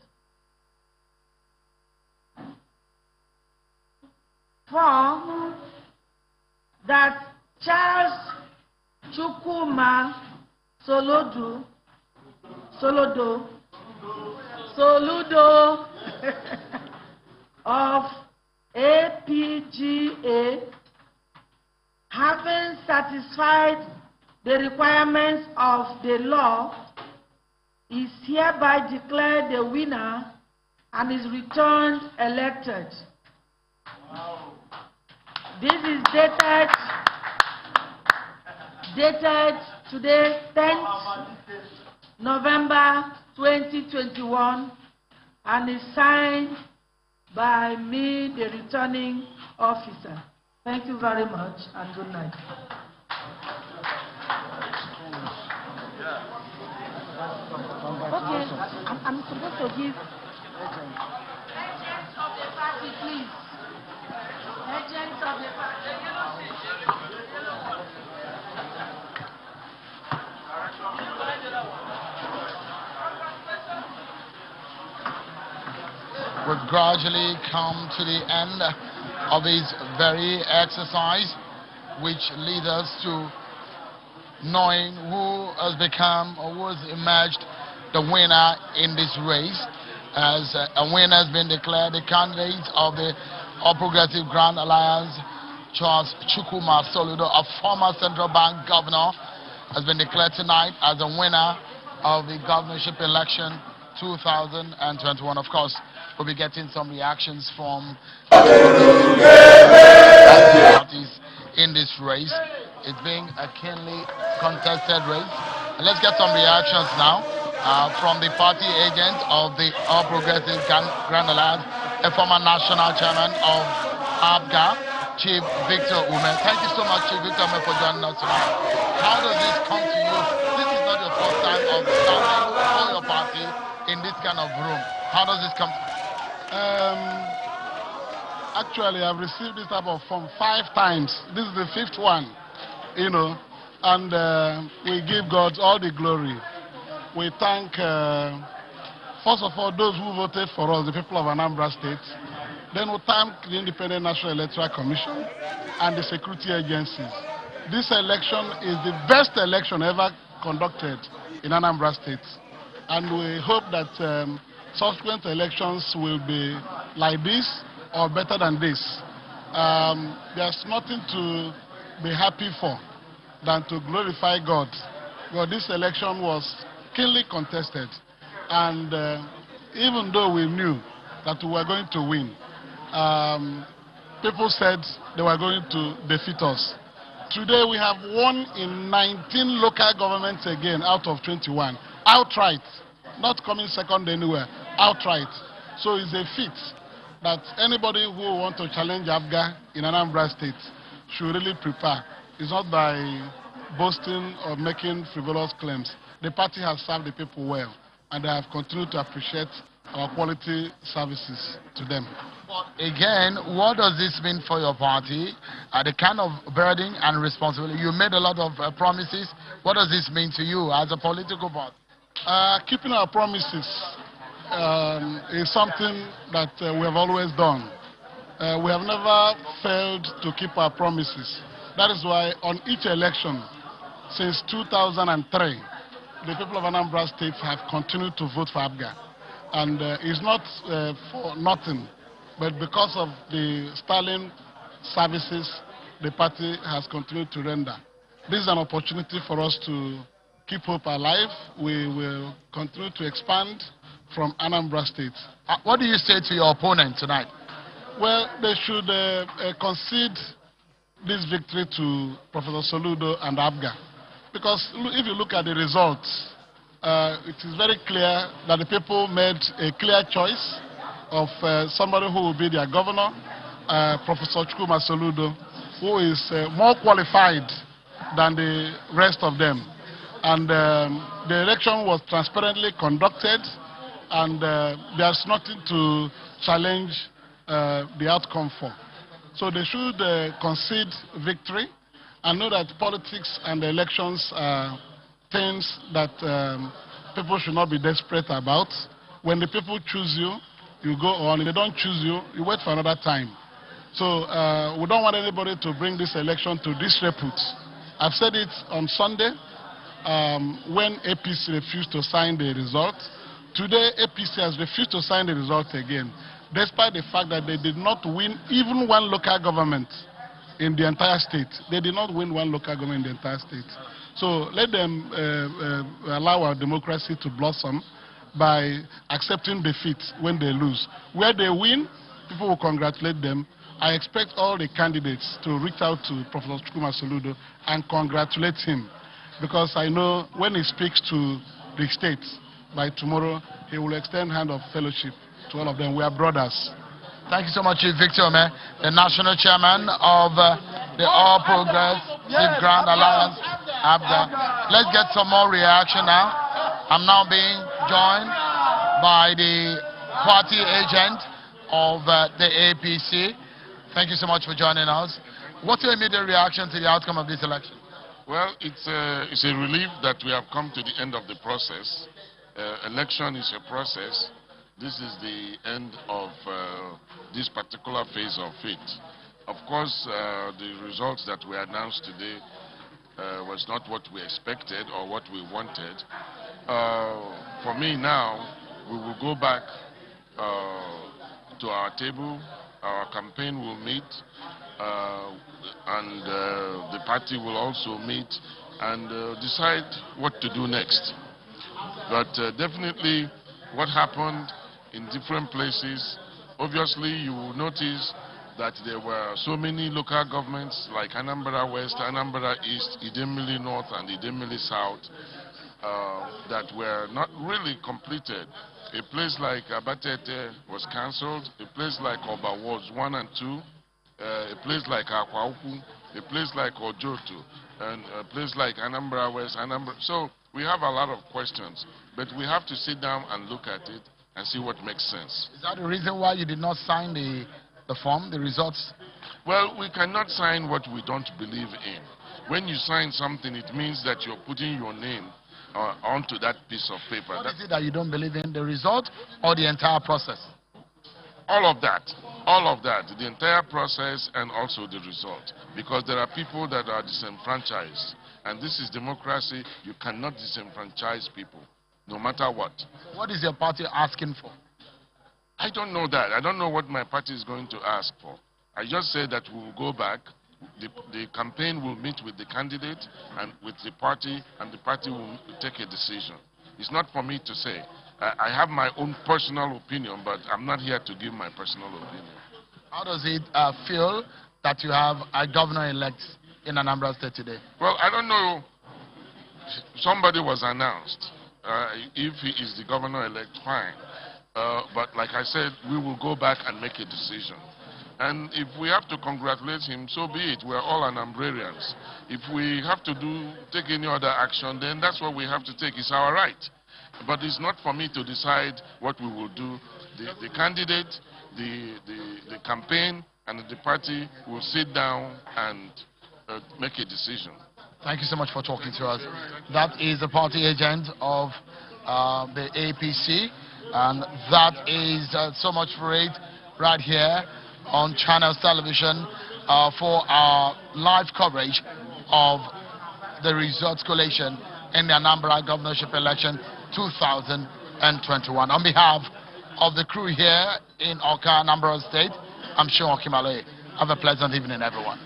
Four, that Charles Chukwuma Soludo of APGA, having satisfied the requirements of the law, is hereby declared the winner and is returned elected. Wow. This is dated today, 10th November 2021, and is signed by me, the returning officer. Thank you very much and good night. Okay, I'm supposed to give agents of the party, please. Agents of the party. We've gradually come to the end of this very exercise, which leads us to knowing who has become or who has emerged the winner in this race. As a winner has been declared, the candidate of the All Progressive Grand Alliance, Charles Chukwuma Soludo, a former central bank governor, has been declared tonight as a winner of the governorship election 2021. Of course, we'll be getting some reactions from parties in this race. It's being a keenly contested race. And let's get some reactions now from the party agent of the All Progressive Grand Alliance, a former national chairman of ABGA, Chief Victor Ume. Thank you so much, Chief Victor Ume, for joining us tonight. How does this come to you? This is not your first time of standing for your party in this kind of room. How does this come to you? Actually, I've received this type of form 5 times. This is the 5th one, you know, and we give God all the glory. We thank, first of all, those who voted for us, the people of Anambra State. Then we thank the Independent National Electoral Commission and the security agencies. This election is the best election ever conducted in Anambra State. And we hope that subsequent elections will be like this or better than this. There's nothing to be happy for than to glorify God. But this election was keenly contested. And even though we knew that we were going to win, people said they were going to defeat us. Today we have won in 19 local governments again out of 21. Outright, not coming second anywhere. outright. So it's a feat that anybody who wants to challenge ABGA in Anambra State should really prepare. It's not by boasting or making frivolous claims. The party has served the people well, and they have continued to appreciate our quality services to them. Again, what does this mean for your party? The kind of burden and responsibility. You made a lot of promises. What does this mean to you as a political party? Keeping our promises is something that we have always done. We have never failed to keep our promises. That is why on each election since 2003, the people of Anambra State have continued to vote for ABGA. And it's not for nothing, but because of the sterling services the party has continued to render. This is an opportunity for us to keep hope alive. We will continue to expand from Anambra State. What do you say to your opponent tonight? Well, they should concede this victory to Professor Soludo and ABGA. Because if you look at the results, it is very clear that the people made a clear choice of somebody who will be their governor, Professor Soludo, who is more qualified than the rest of them. And the election was transparently conducted, and there's nothing to challenge the outcome for. So they should concede victory and know that politics and the elections are things that people should not be desperate about. When the people choose you, you go on. If they don't choose you, you wait for another time. So we don't want anybody to bring this election to disrepute. I've said it on Sunday when APC refused to sign the result. Today, APC has refused to sign the result again, despite the fact that they did not win even one local government in the entire state. They did not win one local government in the entire state. So let them allow our democracy to blossom by accepting defeat when they lose. Where they win, people will congratulate them. I expect all the candidates to reach out to Professor Soludo and congratulate him, because I know when he speaks to the states by tomorrow, he will extend hand of fellowship to all of them. We are brothers. Thank you so much, Victor Ome, the national chairman of the All Progressive Grand Alliance, ABGA. Let's get some more reaction now. I'm now being joined by the party agent of the APC. Thank you so much for joining us. What's your immediate reaction to the outcome of this election? Well, it's a relief that we have come to the end of the process. Election is a process. This is the end of this particular phase of it. Of course, the results that we announced today was not what we expected or what we wanted. For me now, we will go back to our table. Our campaign will meet, and the party will also meet and decide what to do next. But definitely what happened in different places, obviously you will notice that there were so many local governments like Anambra West, Anambra East, Idemili North and Idemili South that were not really completed. A place like Abatete was cancelled, a place like Oba Wards 1 and 2, a place like Akwauku, a place like Ojoto, and a place like Anambra West, Anambra. So we have a lot of questions, but we have to sit down and look at it and see what makes sense. Is that the reason why you did not sign the form, the results? Well, we cannot sign what we don't believe in. When you sign something, it means that you're putting your name onto that piece of paper. What is it that you don't believe in, the result or the entire process? All of that. All of that. The entire process and also the result. Because there are people that are disenfranchised. And this is democracy. You cannot disenfranchise people, no matter what. What is your party asking for? I don't know that. I don't know what my party is going to ask for. I just say that we will go back. The campaign will meet with the candidate and with the party, and the party will take a decision. It's not for me to say. I have my own personal opinion, but I'm not here to give my personal opinion. How does it feel that you have a governor-elect in Anambra State today? Well, I don't know. Somebody was announced. If he is the governor-elect, fine. But like I said, we will go back and make a decision. And if we have to congratulate him, so be it. We're all Anambrarians. If we have to take any other action, then that's what we have to take. It's our right. But it's not for me to decide what we will do. The candidate, the campaign, and the party will sit down and make a decision. Thank you so much for talking to us. That is the party agent of the APC, and that is so much for it right here on Channels Television for our live coverage of the results collation in the Anambra governorship election 2021. On behalf of the crew here in Oka, Anambra State, I'm Sean Okimale. Have a pleasant evening, everyone.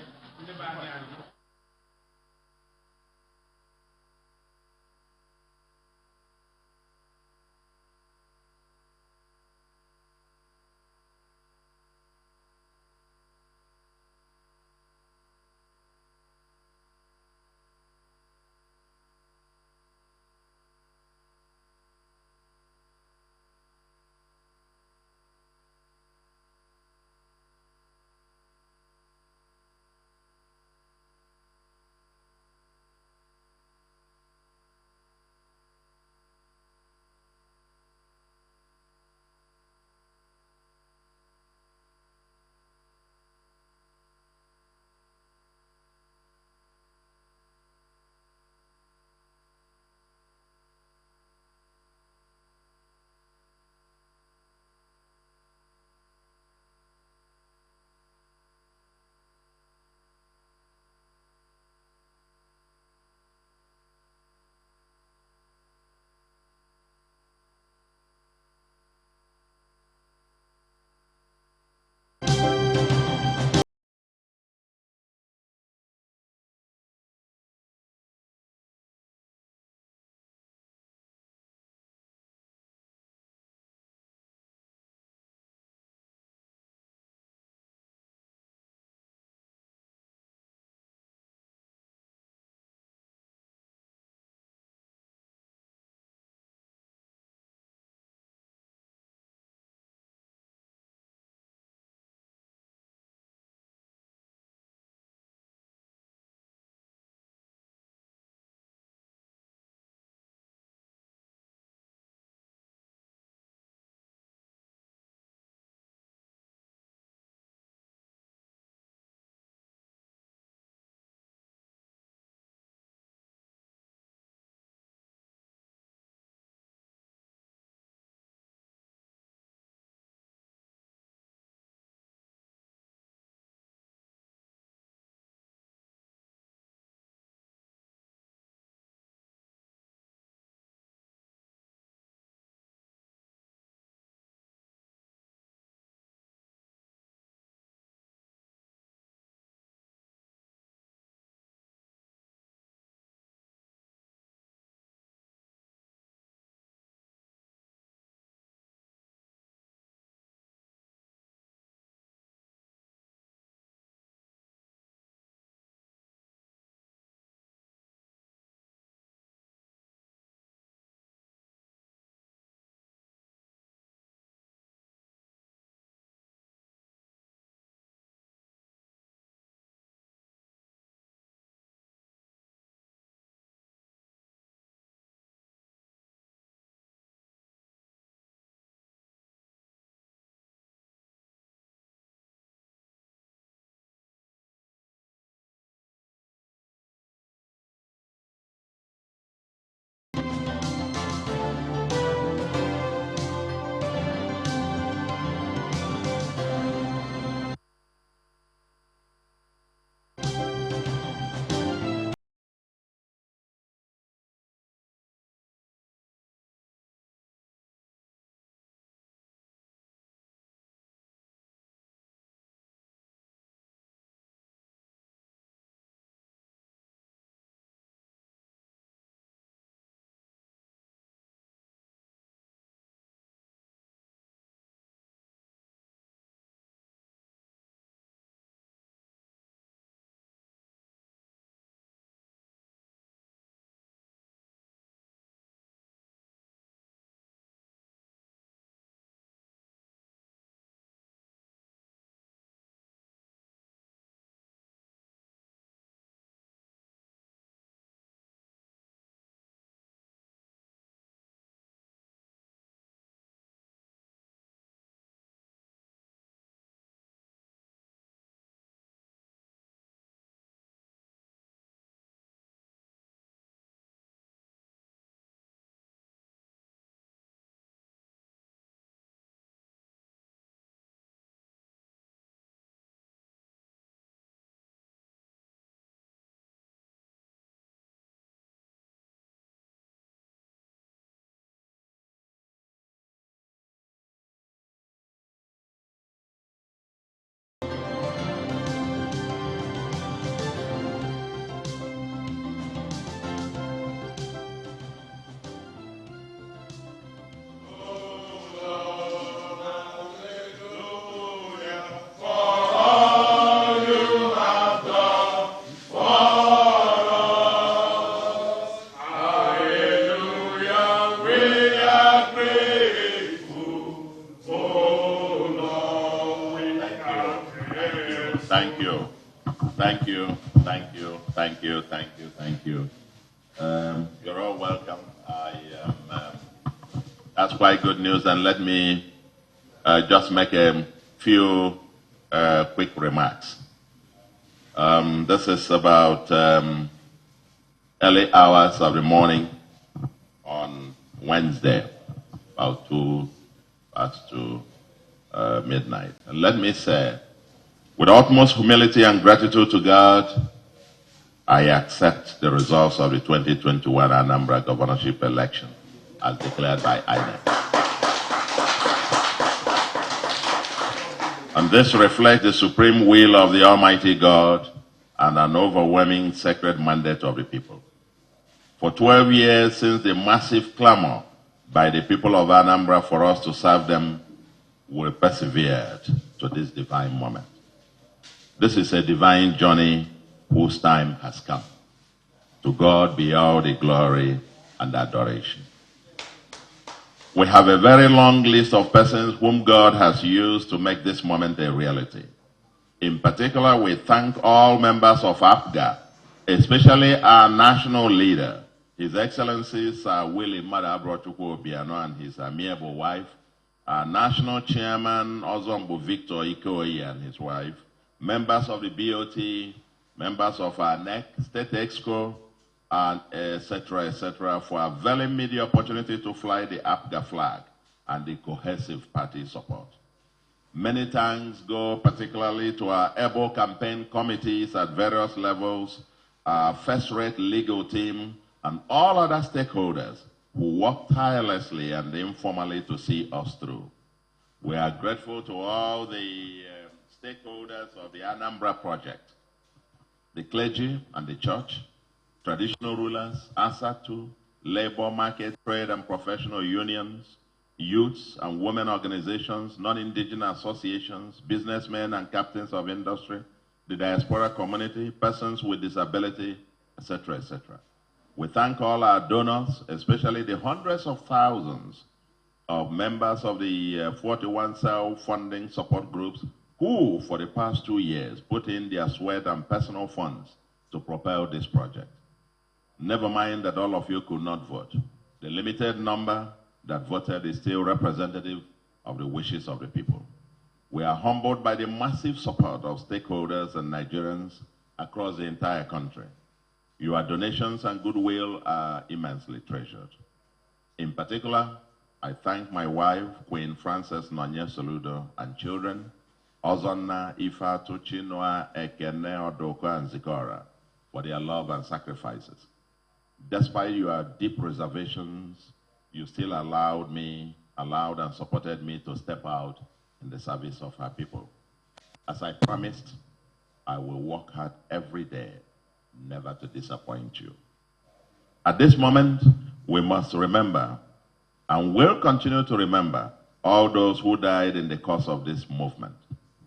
Thank you. Thank you. Thank you. Thank you. Thank you. Thank you. You're all welcome. That's quite good news. And let me just make a few quick remarks. This is about early hours of the morning on Wednesday, about 2 past 2 midnight. And let me say, with utmost humility and gratitude to God, I accept the results of the 2021 Anambra governorship election as declared by INEC. And this reflects the supreme will of the Almighty God and an overwhelming sacred mandate of the people. For 12 years since the massive clamor by the people of Anambra for us to serve them, we persevered to this divine moment. This is a divine journey whose time has come. To God be all the glory and adoration. We have a very long list of persons whom God has used to make this moment a reality. In particular, we thank all members of APGA, especially our national leader, His Excellency Sir Willie Madabrochukwu Obiano and his amiable wife, our national chairman, Ozombo Victor Ikoyi and his wife, members of the BOT, members of our NEC, State Exco, and etc., for availing me the opportunity to fly the APGA flag and the cohesive party support. Many thanks go particularly to our able campaign committees at various levels, our first-rate legal team, and all other stakeholders who work tirelessly and informally to see us through. We are grateful to all the stakeholders of the Anambra project, the clergy and the church, traditional rulers, ASATU, labor, market, trade and professional unions, youths and women organizations, non-indigenous associations, businessmen and captains of industry, the diaspora community, persons with disability, etc., etc. We thank all our donors, especially the hundreds of thousands of members of the 41 cell funding support groups who, for the past 2 years, put in their sweat and personal funds to propel this project. Never mind that all of you could not vote. The limited number that voted is still representative of the wishes of the people. We are humbled by the massive support of stakeholders and Nigerians across the entire country. Your donations and goodwill are immensely treasured. In particular, I thank my wife, Queen Frances Nonye Soludo, and children, Ozonna, Ifa, Tuchinoa, Ekene, Odoko, and Zikora, for their love and sacrifices. Despite your deep reservations, you still allowed and supported me to step out in the service of our people. As I promised, I will work hard every day, never to disappoint you. At this moment, we must remember, and will continue to remember, all those who died in the course of this movement,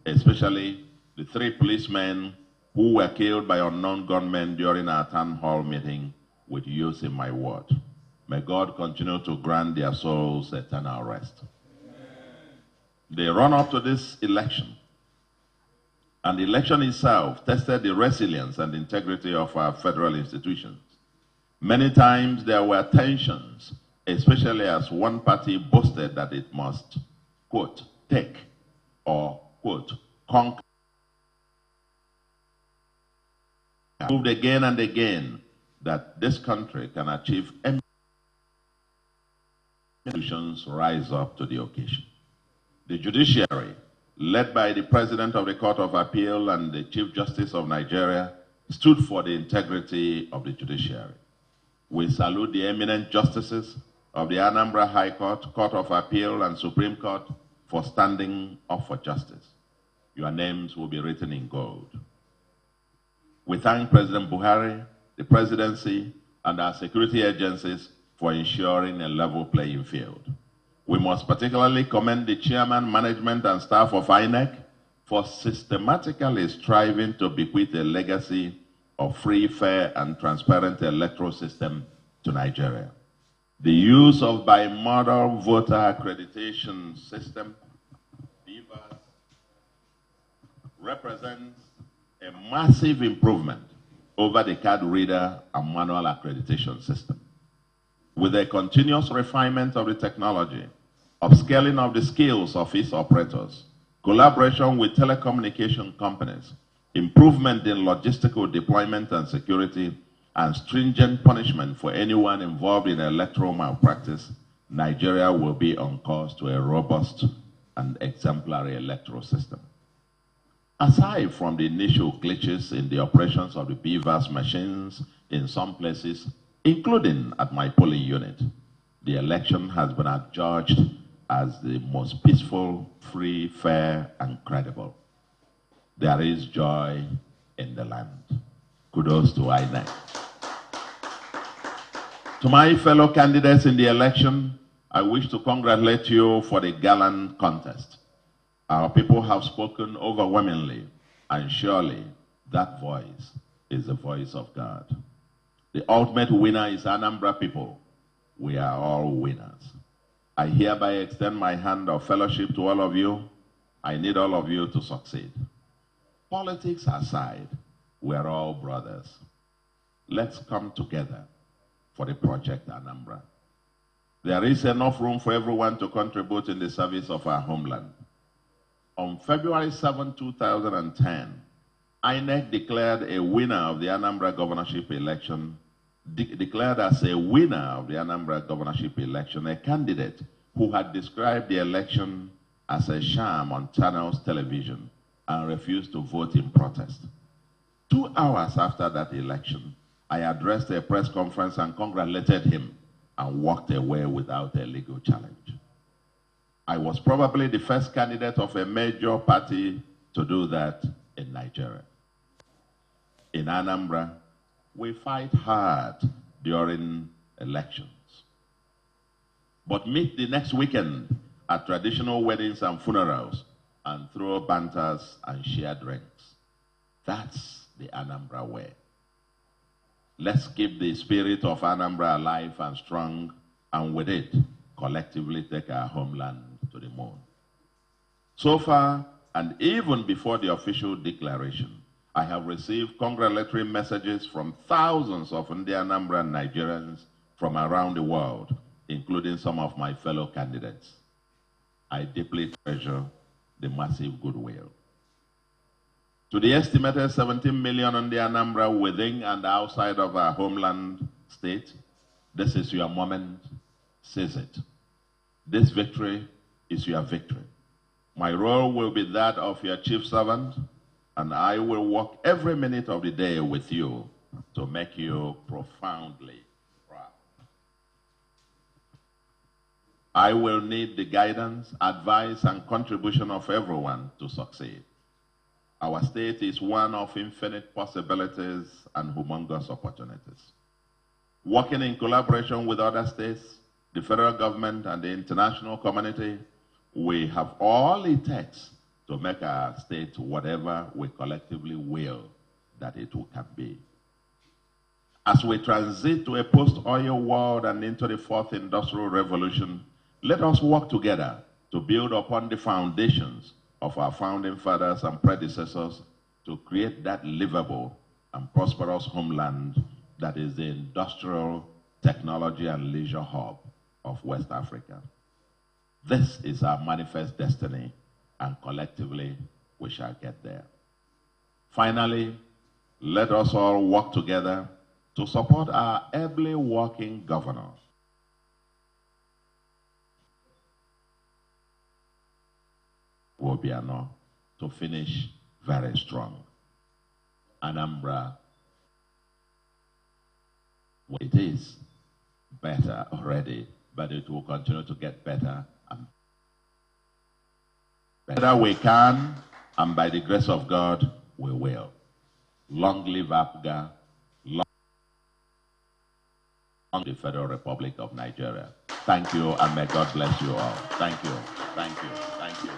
especially the 3 policemen who were killed by unknown gunmen during our town hall meeting with youth in my ward. May God continue to grant their souls eternal rest. The run-up to this election, and the election itself, tested the resilience and integrity of our federal institutions. Many times there were tensions, especially as one party boasted that it must, quote, take or, quote, conquer. Proved again and again that this country can achieve any institutions rise up to the occasion. The judiciary, led by the President of the Court of Appeal and the Chief Justice of Nigeria, stood for the integrity of the judiciary. We salute the eminent justices of the Anambra High Court, Court of Appeal, and Supreme Court for standing up for justice. Your names will be written in gold. We thank President Buhari, the presidency, and our security agencies for ensuring a level playing field. We must particularly commend the chairman, management, and staff of INEC for systematically striving to bequeath a legacy of free, fair, and transparent electoral system to Nigeria. The use of bimodal voter accreditation system, represents a massive improvement over the card reader and manual accreditation system. With a continuous refinement of the technology, upscaling of the skills of its operators, collaboration with telecommunication companies, improvement in logistical deployment and security, and stringent punishment for anyone involved in electoral malpractice, Nigeria will be on course to a robust and exemplary electoral system. Aside from the initial glitches in the operations of the BVAS machines in some places, including at my polling unit, the election has been adjudged as the most peaceful, free, fair, and credible. There is joy in the land. Kudos to INEC. To my fellow candidates in the election, I wish to congratulate you for the gallant contest. Our people have spoken overwhelmingly, and surely that voice is the voice of God. The ultimate winner is Anambra people. We are all winners. I hereby extend my hand of fellowship to all of you. I need all of you to succeed. Politics aside, we are all brothers. Let's come together for the project Anambra. There is enough room for everyone to contribute in the service of our homeland. On February 7, 2010, INEC declared a winner of the Anambra governorship election, declared as a winner of the Anambra governorship election, a candidate who had described the election as a sham on Channels television and refused to vote in protest. 2 hours after that election, I addressed a press conference and congratulated him and walked away without a legal challenge. I was probably the first candidate of a major party to do that in Nigeria. In Anambra, we fight hard during elections, but meet the next weekend at traditional weddings and funerals and throw banters and share drinks. That's the Anambra way. Let's keep the spirit of Anambra alive and strong, and with it, collectively take our homeland to the moon. So far, and even before the official declaration, I have received congratulatory messages from thousands of Anambra Nigerians from around the world, including some of my fellow candidates. I deeply treasure the massive goodwill. To the estimated 17 million Anambra within and outside of our homeland state, this is your moment. Seize it. This victory is your victory. My role will be that of your chief servant, and I will work every minute of the day with you to make you profoundly proud. I will need the guidance, advice, and contribution of everyone to succeed. Our state is one of infinite possibilities and humongous opportunities. Working in collaboration with other states, the federal government, and the international community, we have all it takes to make our state whatever we collectively will that it can be. As we transit to a post-oil world and into the fourth industrial revolution, let us work together to build upon the foundations of our founding fathers and predecessors to create that livable and prosperous homeland that is the industrial, technology, and leisure hub of West Africa. This is our manifest destiny, and collectively we shall get there. Finally, let us all work together to support our ably working governor, Obiano, to finish very strong. Anambra, it is better already, but it will continue to get better and better we can, and by the grace of God, we will. Long live APGA, long live the Federal Republic of Nigeria. Thank you, and may God bless you all. Thank you, thank you, thank you.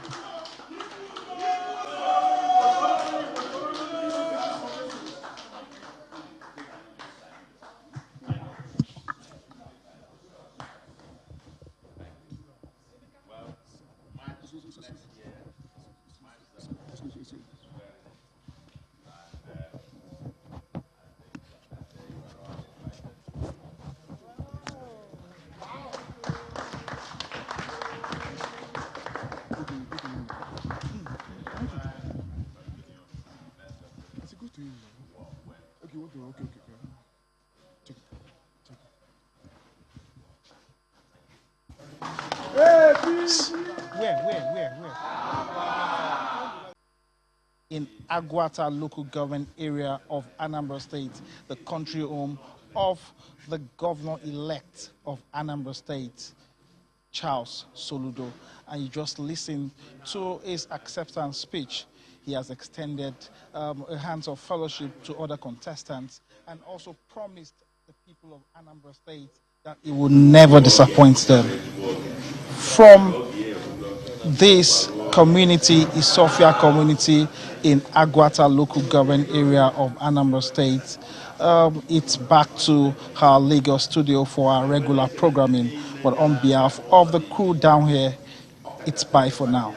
Where? In Aguata local government area of Anambra State, the country home of the governor-elect of Anambra State, Charles Soludo. And you just listen to his acceptance speech. He has extended hands of fellowship to other contestants and also promised the people of Anambra State that he will never disappoint them. From this community, Isofia community in Aguata local government area of Anambra State, it's back to our Lagos studio for our regular programming. But on behalf of the crew down here, it's bye for now.